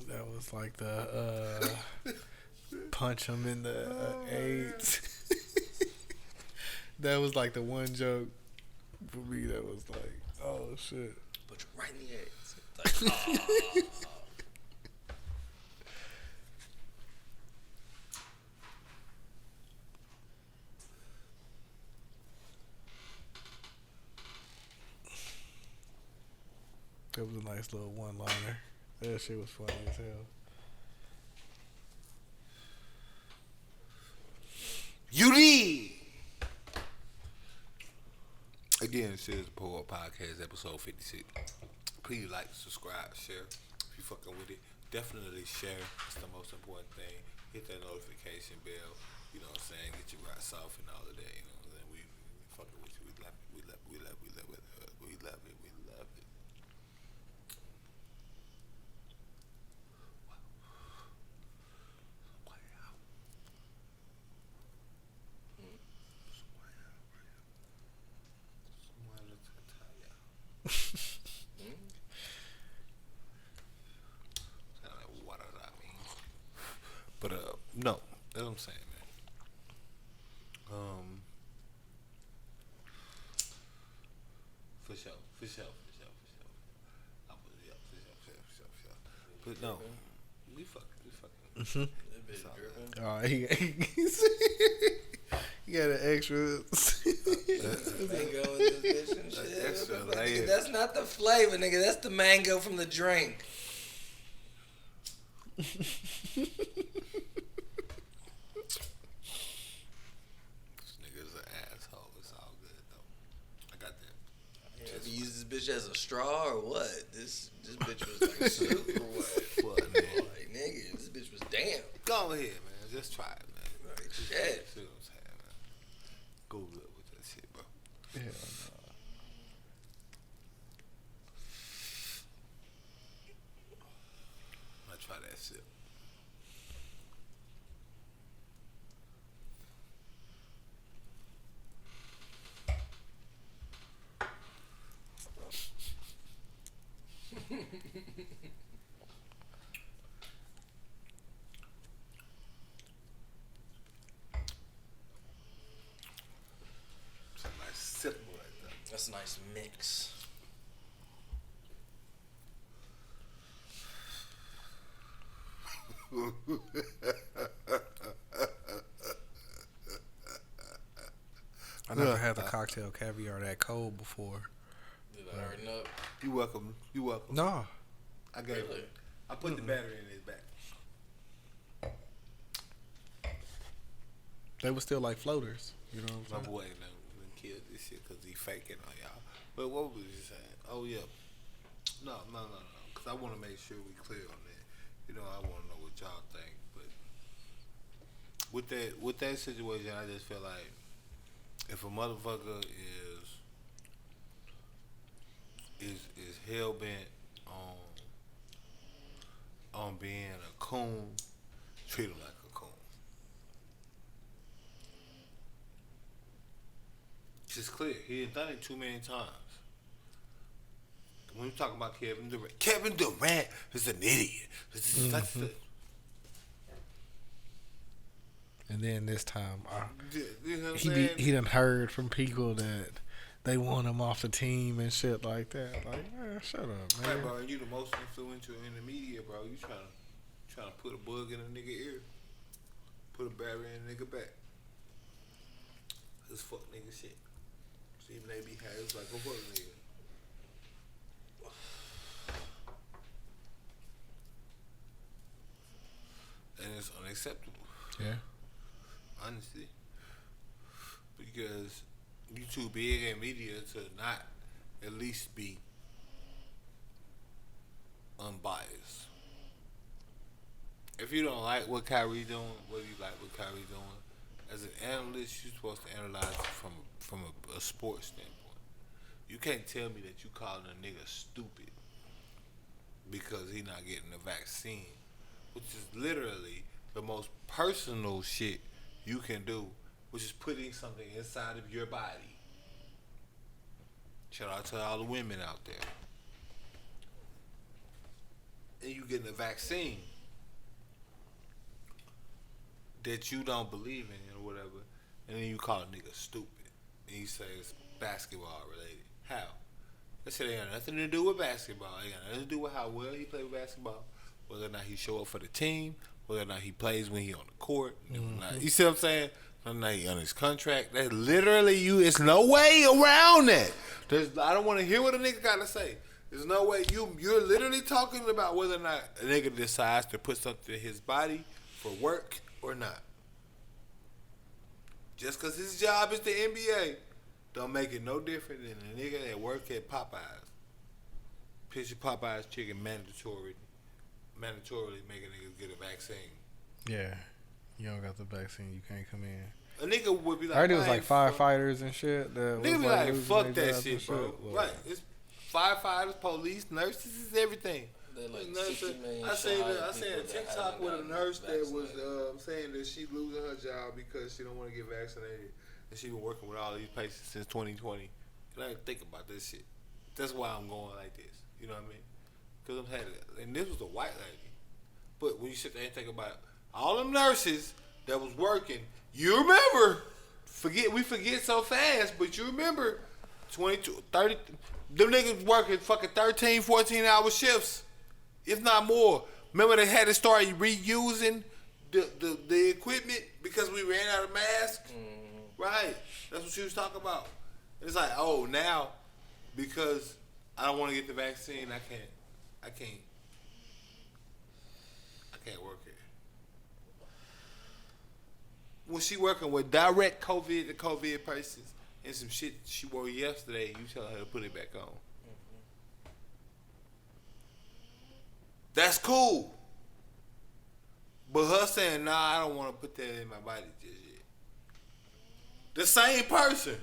That was like the punch him in the AIDS. That was like the one joke for me that was like, oh shit. But you're right in the eggs. It's like, That was a nice little one-liner. That shit was funny as hell. You did. Again, this is the Poor Podcast, episode 56. Please like, subscribe, share. If you fucking with it, definitely share. It's the most important thing. Hit that notification bell. You know what I'm saying? Get your rocks off and all of that. You know what I'm love it. We love it. We love it. We love it. We love it. We love it. What does that mean? But no, that's what I'm saying, man. For sure. I was, yeah, for sure. But no, we fucking. That bitch dripping. Oh, he got an extra. Mango in this bitch and shit. Extra Nigga, layer. that's not the flavor, nigga. That's the mango from the drink. This nigga's an asshole. It's all good though. I got that. Yeah, if you use this bitch as a straw or what? This bitch was like soup or what? What, man? Like, nigga, this bitch was damn. Go ahead, man. Just try it, man. Like, Just shit. see what I'm saying, man. Go good with that shit, bro. Hell no. I try that shit. It's a nice sip right there. That's a nice mix. I never had the cocktail caviar that cold before. Did I harden up? You welcome. You welcome. No, I gave Really? it. I put the battery in his back. they were still like floaters. You know My what I'm saying? boy done killed this shit because he faking on y'all. But what was you saying? Oh, yeah. No. Because I want to make sure we clear on that. You know, I want to know what y'all think. But with that situation, I just feel like if a motherfucker is hell bent on being a coon, treat him like a coon. It's just clear. He had done it too many times. When you talk about Kevin Durant is an idiot. That's the, And then this time, you know what I'm saying? he done heard from people that they want him off the team and shit like that. Like, man, shut up, Right, man. bro, and you the most influential in the media, bro. You trying to put a bug in a nigga ear, put a battery in a nigga back. This fuck nigga shit. See, even they be high, it's like, go fuck a nigga. And it's unacceptable, Yeah. honestly, because you too big in media to not at least be unbiased. If you don't like what Kyrie doing, what do you like what Kyrie doing? As an analyst, you're supposed to analyze it from a sports standpoint. You can't tell me that you calling a nigga stupid because he not getting the vaccine, which is literally the most personal shit you can do, which is putting something inside of your body. Shout out to all the women out there. And you getting a vaccine that you don't believe in or whatever, and then you call a nigga stupid. And you say it's basketball related. How? That shit ain't got nothing to do with basketball. It ain't got nothing to do with how well he play with basketball, whether or not he show up for the team, whether or not he plays when he on the court. You see what I'm saying? Whether or not he on his contract. That literally it's no way around that. I don't want to hear what a nigga got to say. There's no way. You're literally talking about whether or not a nigga decides to put something in his body for work or not. Just because his job is the NBA don't make it no different than a nigga that work at Popeyes. Picture Popeyes chicken mandatorily making niggas get a vaccine. Yeah. You don't got the vaccine, you can't come in. A nigga would be like, I heard it was like fuck. firefighters and shit. Nigga be like, losing fuck their that jobs and shit, bro. Well, Right. It's firefighters, police, nurses, it's everything. They're like Nurses. 60 million I seen shy a people that TikTok haven't with a gotten nurse that was vaccinated. saying that she losing her job because she don't want to get vaccinated, and she been working with all these patients since 2020. And I didn't think about this shit. That's why I'm going like this. You know what I mean? Because I'm having, and this was a white lady. But when you sit there and think about all them nurses that was working, you remember, we forget so fast, but you remember 22, 30, them niggas working fucking 13, 14-hour shifts, if not more. Remember they had to start reusing the equipment because we ran out of masks? Right. That's what she was talking about. It's like, oh, now, because I don't want to get the vaccine, I can't work here. When she working with direct COVID to COVID patients and some shit she wore yesterday, you tell her to put it back on. That's cool. But her saying, nah, I don't want to put that in my body just yet. The same person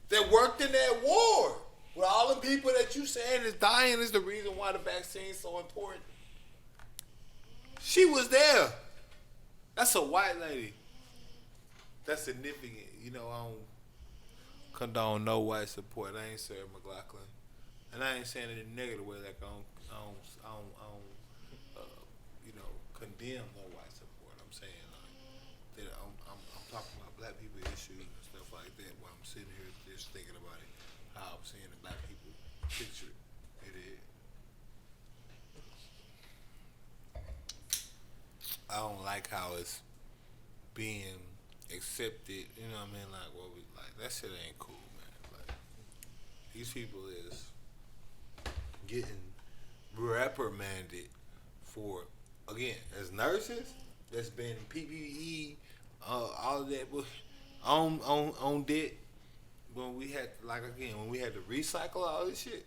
that worked in that ward with all the people that you saying is dying is the reason why the vaccine is so important. She was there. That's a white lady. That's significant. You know, I don't condone no white support. I ain't Sarah McLachlan. And I ain't saying it in a negative way, like I don't condemn no white support. I'm saying like that I'm talking about black people issues and stuff like that while I'm sitting here just thinking about it, how I'm seeing the black people picture it is. I don't like how it's being accepted, you know what I mean? Like, well, that shit ain't cool, man. Like, these people is getting reprimanded for, again, as nurses that's been PPE, all of that on deck. When we had, when we had to recycle all this shit,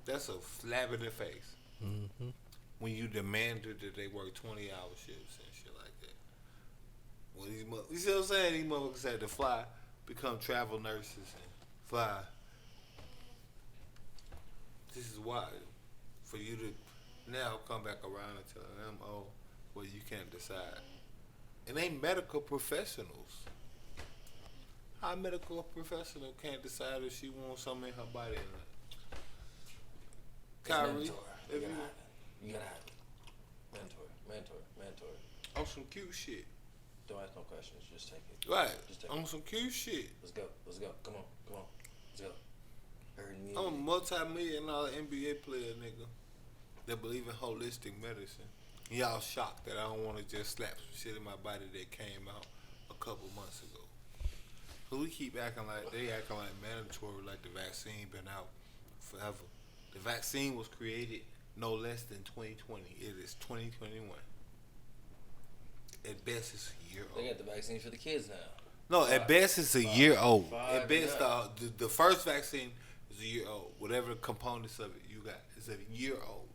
that's a slap in the face. Mm-hmm. When you demanded that they work 20-hour shifts and shit like that. Well, you see what I'm saying? These motherfuckers had to fly, become travel nurses and fly. This is why, for you to now come back around and tell them, oh, well, you can't decide. And they medical professionals. How a medical professional can't decide if she wants something in her body or not? Kyrie, if you gotta have it. Mentor. on some cute shit. Don't ask no questions. Just take it. Right. Just take On it. some cute shit. Let's go. Come on. Let's go. I'm a multi-million-dollar NBA player, nigga, that believe in holistic medicine. Y'all shocked that I don't want to just slap some shit in my body that came out a couple months ago. So we keep acting like mandatory, like the vaccine been out forever. The vaccine was created no less than 2020. It is 2021. At best, it's a year old. They got the vaccine for the kids now. No, at best it's a year old. Five, At best, yeah. the first vaccine is a year old. Whatever components of it you got, it's a year old.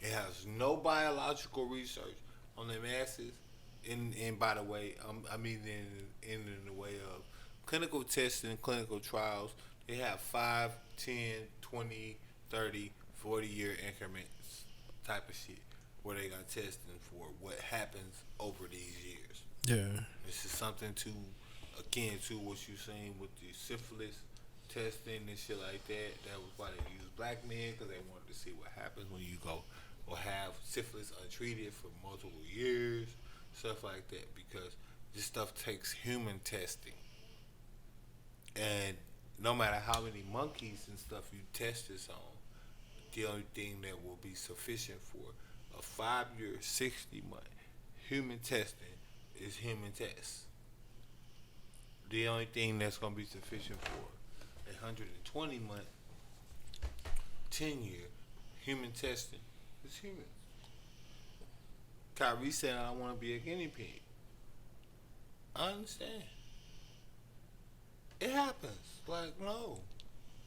It has no biological research on the masses. And by the way, I mean in the way of clinical testing, clinical trials. They have 5, 10, 20, 30, 40-year increments type of shit where they got testing for what happens over these years. Yeah. This is something akin to what you seen with the syphilis testing and shit like that. That was why they used black men, because they wanted to see what happens when you go or have syphilis untreated for multiple years, stuff like that, because this stuff takes human testing. And no matter how many monkeys and stuff you test this on, the only thing that will be sufficient for a 5-year, 60-month human testing is human tests. The only thing that's going to be sufficient for a 120-month, 10-year human testing is humans. Kyrie said, I don't want to be a guinea pig. I understand. It happens. Like, no,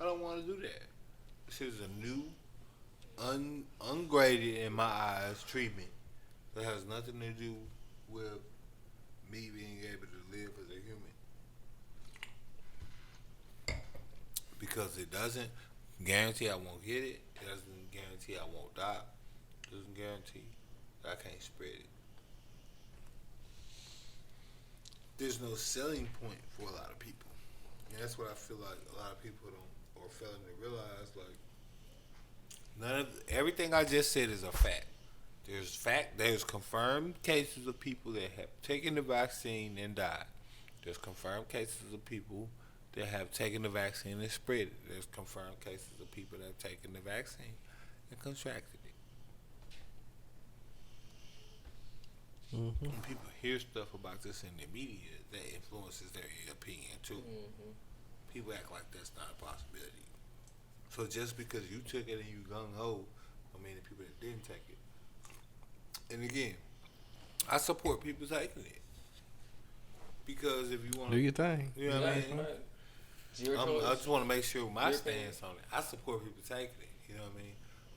I don't want to do that. This is a new, ungraded, in my eyes, treatment that has nothing to do with me being able to live as a human. Because it doesn't guarantee I won't get it. It doesn't guarantee I won't die. It doesn't guarantee that I can't spread it. There's no selling point for a lot of people. And that's what I feel like a lot of people don't, or failing to realize. Like, everything I just said is a fact. There's confirmed cases of people that have taken the vaccine and died. There's confirmed cases of people that have taken the vaccine and spread it. There's confirmed cases of people that have taken the vaccine and contracted it. Mm-hmm. When people hear stuff about this in the media, that influences their opinion too. Mm-hmm. People act like that's not a possibility. So just because you took it and you gung-ho, I mean the people that didn't take it. And again, I support people taking it. Because if you want Do your thing. you know what I mean? Right. It's your choice. I just want to make sure my Your stance on it. I support people taking it. You know what I mean?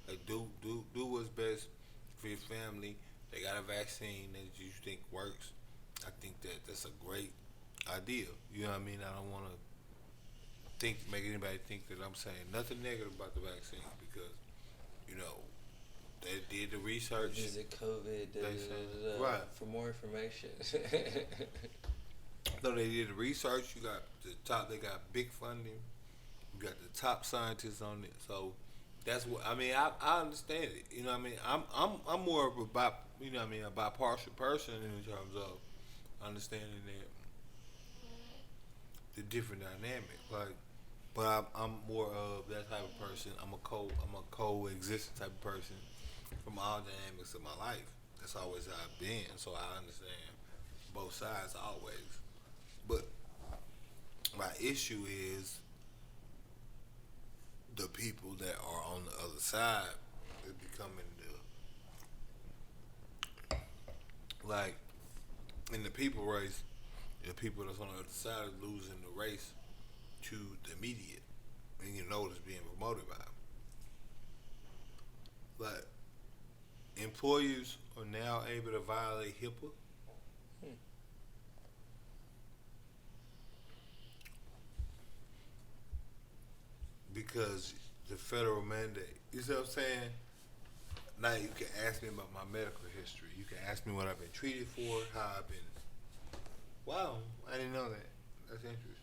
Like do what's best for your family. They got a vaccine that you think works. I think that's a great idea. You know what I mean? I don't want to make anybody think that I'm saying nothing negative about the vaccine because, you know, they did the research. Visit COVID. Right. For more information. No, they did the research. You got the top. They got big funding. You got the top scientists on it. So that's what I mean. I understand it. You know what I mean. I'm more of a a bipartial person in terms of understanding that the different dynamic. Like, but I'm more of that type of person. I'm a coexistent type of person from all dynamics of my life. That's always how I've been. So I understand both sides always. But my issue is the people that are on the other side is becoming like in the people race, the people that's on the other side is losing the race to the media. And you know it's being promoted by them. Like, employers are now able to violate HIPAA. Because the federal mandate. You see what I'm saying? Now you can ask me about my medical history. You can ask me what I've been treated for, how I've been. Wow, I didn't know that. That's interesting.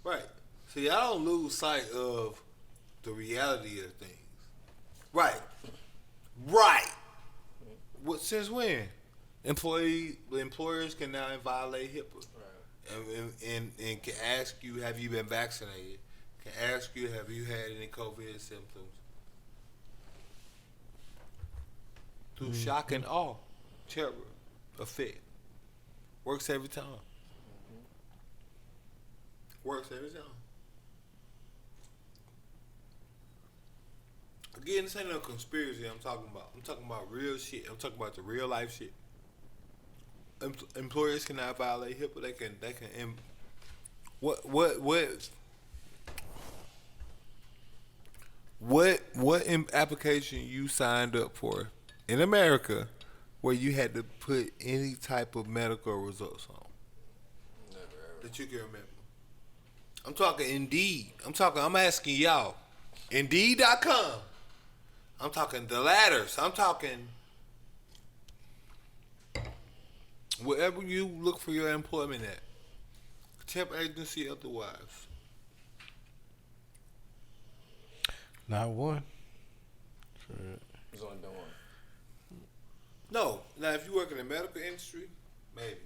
Right. See, I don't lose sight of the reality of things. Right. Right. What? Since when? Employers can now violate HIPAA. Right. And can ask you, have you been vaccinated? Can ask you, have you had any COVID symptoms? Through shock and awe, terror, effect. Works every time. Works every time. Again, this ain't no conspiracy I'm talking about. I'm talking about real shit. I'm talking about the real life shit. Employers cannot violate HIPAA. They can. What application you signed up for in America where you had to put any type of medical results on? Never ever. That you can remember. I'm talking Indeed. I'm asking y'all. Indeed.com. I'm talking the ladders. I'm talking wherever you look for your employment at. Temp agency, otherwise. Not one. There's only been one. No. Now, if you work in the medical industry, maybe.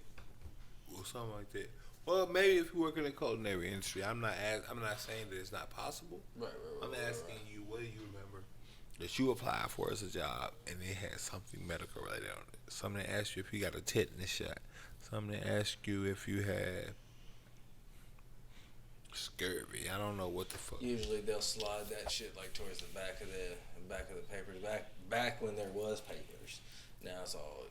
Or something like that. Well, maybe if you work in the culinary industry. I'm not saying that it's not possible. Right. I'm asking you, what do you remember that you applied for as a job and it had something medical related on it? Something that asked you if you got a tetanus shot. Something that asked you if you had scurvy. I don't know what the fuck. Usually they'll slide that shit like towards the back of the papers. Back when there was papers. Now it's all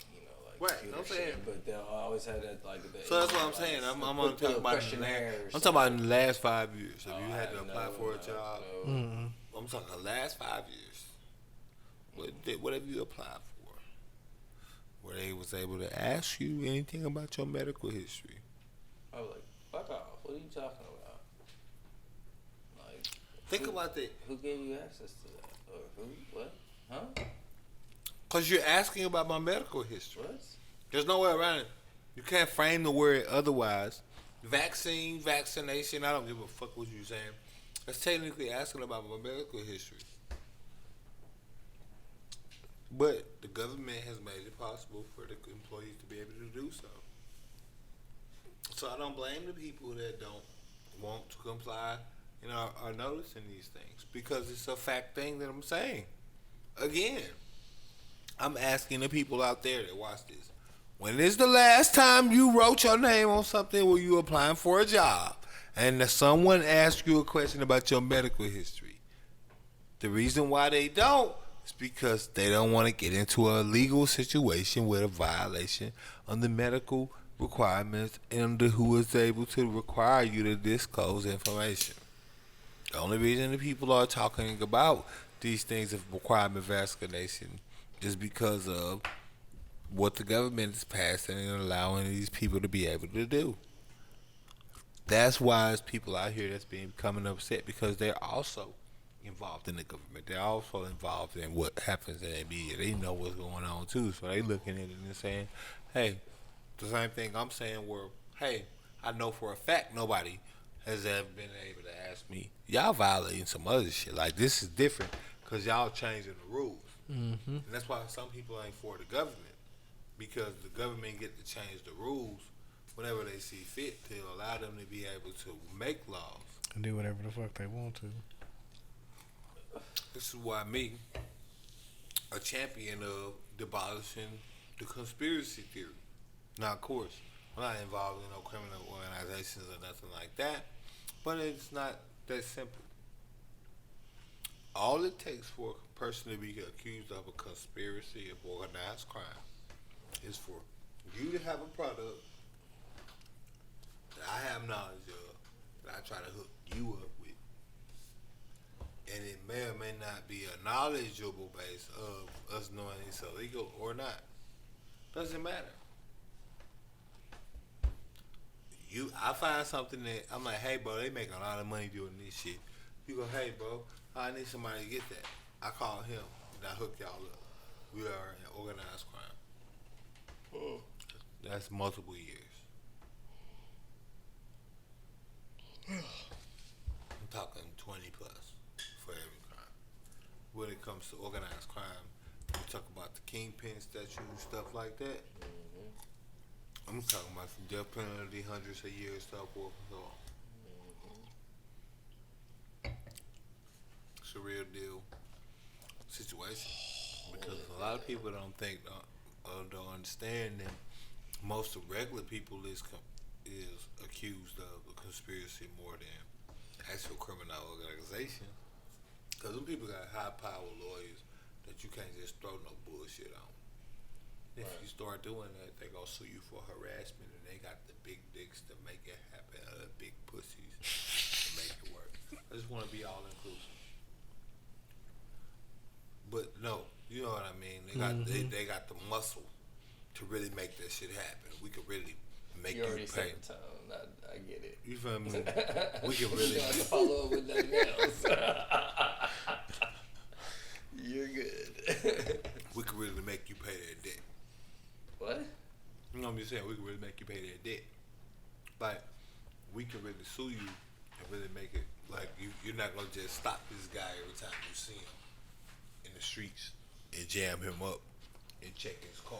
Right, computer I'm saying. shit, but they'll always have that So that's what I'm saying. I'm gonna talk about I'm talking about in the last 5 years. If you had to apply for a job, I'm talking the last 5 years. What have you applied for? where they was able to ask you anything about your medical history. I was like, fuck off. What are you talking about? Like, Think about that. who gave you access to that? Or who? What? Huh? Because you're asking about my medical history. What? There's no way around it. You can't frame the word otherwise. Vaccine, vaccination, I don't give a fuck what you're saying. That's technically asking about my medical history. But the government has made it possible for the employees to be able to do so. So I don't blame the people that don't want to comply and are noticing these things, because it's a fact thing that I'm saying. Again, I'm asking the people out there that watch this, when is the last time you wrote your name on something where you applying for a job and someone asked you a question about your medical history? The reason why they don't is because they don't want to get into a legal situation with a violation on the medical requirements and who is able to require you to disclose information. The only reason the people are talking about these things of requirement vaccination is because of what the government is passing and allowing these people to be able to do. That's why there's people out here that's becoming upset, because they're also involved in the government. They're also involved in what happens in the media. They know what's going on too, so they looking at it and saying, hey, the same thing I'm saying, where, hey, I know for a fact nobody has ever been able to ask me, y'all violating some other shit. Like, this is different because y'all changing the rules. Mm-hmm. And that's why some people ain't for the government, because the government get to change the rules whenever they see fit to allow them to be able to make laws. And do whatever the fuck they want to. This is why me, a champion of abolishing the conspiracy theory. Now, of course, I'm not involved in no criminal organizations or nothing like that, but it's not that simple. All it takes for a person to be accused of a conspiracy of organized crime is for you to have a product that I have knowledge of, that I try to hook you up with. And it may or may not be a knowledgeable base of us knowing it's illegal or not. Doesn't matter. I find something that I'm like, hey, bro, they make a lot of money doing this shit. You go, hey, bro, I need somebody to get that. I call him and I hook y'all up. We are in organized crime. Oh. That's multiple years. I'm talking 20 plus for every crime. When it comes to organized crime, we talk about the kingpin statute and stuff like that. I'm talking about some death penalty, hundreds of years, stuff forth and so on. It's a real deal situation, because a lot of people don't understand that most of regular people is accused of a conspiracy more than actual criminal organization. Because them people got high power lawyers that you can't just throw no bullshit on. If you start doing that, they're going to sue you for harassment, and they got the big dicks to make it happen, or the big pussies to make it work. I just want to be all inclusive. But no, you know what I mean? They got they got the muscle to really make that shit happen. We could really make you pay. I get it. You feel me? We can really follow up with nothing else. You're good. We could really make you pay that debt. What? You know what I'm just saying? We can really make you pay that debt. Like, we can really sue you and really make it like you're not gonna just stop this guy every time you see him in the streets and jam him up and check his car.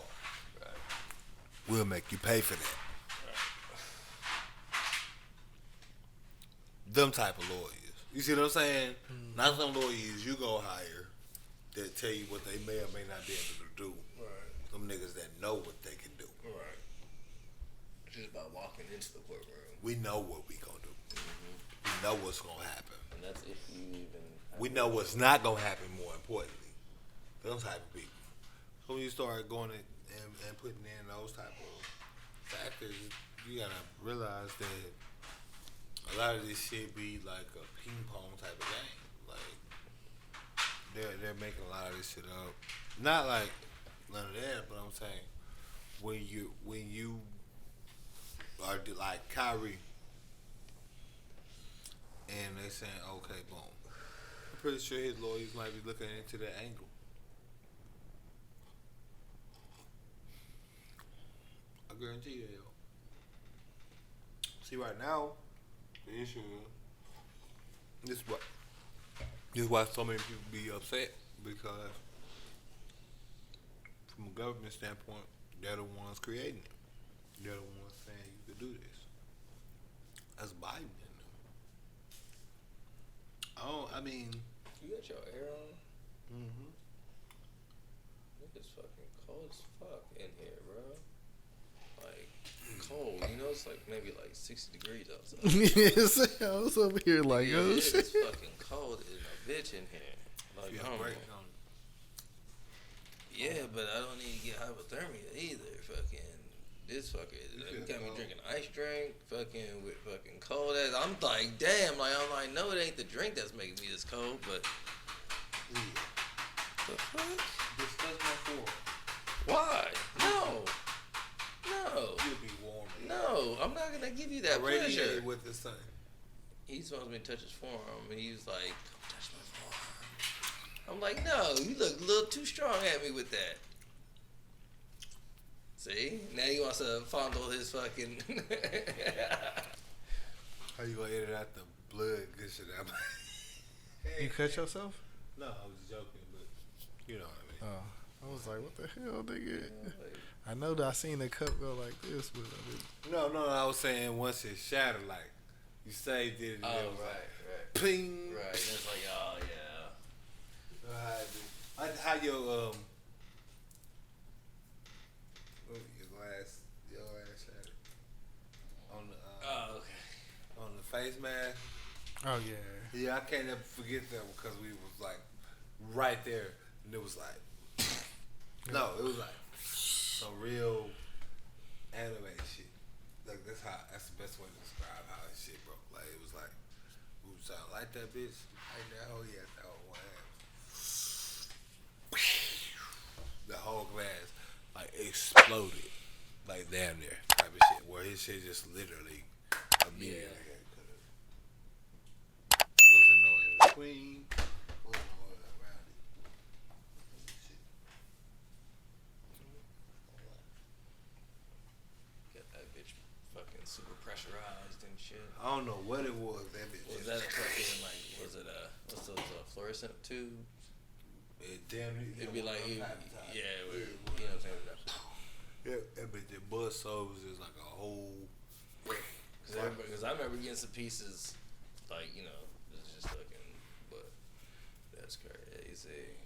Right. We'll make you pay for that. Right. Them type of lawyers. You see what I'm saying? Not some lawyers you go hire that tell you what they may or may not be able to do. Right. Them niggas that know what they can do. Right. Just about walking into the courtroom. We know what we gonna do. Mm-hmm. We know what's gonna happen. And that's if you even. We know what's not gonna happen. More importantly, those type of people. So when you start going and putting in those type of factors, you gotta realize that a lot of this shit be like a ping pong type of game. Like they're making a lot of this shit up. Not like none of that, but I'm saying when you are like Kyrie, and they saying, okay, boom. I'm pretty sure his lawyers might be looking into that angle. I guarantee you, yo. See, right now, the issue is this is why so many people be upset, because from a government standpoint, they're the ones creating it. They're the ones saying you could do this. That's Biden in them. I mean, You got your air on? mm-hmm. It's fucking cold as fuck in here, bro. Like, cold. You know, it's like maybe like 60 degrees outside. Yes, I was over here like, Yeah, oh it shit. is fucking cold as a bitch in here. Like, Yeah, humble. break on Yeah, but I don't need to get hypothermia either. Fucking this fucker feel got me cold. drinking ice drink, fucking with fucking cold ass. I'm like, damn, like I'm like, no, it ain't the drink that's making me this cold, but Yeah. the fuck? Discuss my floor. Why? No, You'll be warm. no, I'm not gonna give you that Radiate pleasure. with the sun. He wants me to touch his forearm, and he was like, come touch my forearm. I'm like, no, you look a little too strong at me with that. See? Now he wants to fondle his fucking... How you gonna edit out the blood good shit out? You cut yourself? No, I was joking, but you know what I mean. I was like, what the hell, nigga? I know that I seen the cup go like this, but I didn't. No, I was saying once it shattered, like you saved it, and Oh, it was right. like, ping. Right, and it's like, oh, yeah. How your your glass shattered on the Oh, okay. on the face mask. Oh yeah. Yeah, I can't ever forget that because we was like right there, and it was like, no, it was like some real anime shit. Like that's the best way to describe how that shit broke. Like it was like, ooh, so I like that bitch, like that whole that whole one hand. The whole glass like exploded, like damn near type of shit. Where his shit just literally immediately wasn't no in between, wasn't no around it. Shit. Got that bitch fucking super pressurized and shit. I don't know what it was. That bitch. Was that a fucking, like, was it what's those fluorescent tubes? It damn near. It'd be like, you you know know what I'm saying? Yeah, that bitch. The buzz saw was just like a whole. Because I remember getting some pieces, like, you know, it's just fucking, but that's crazy.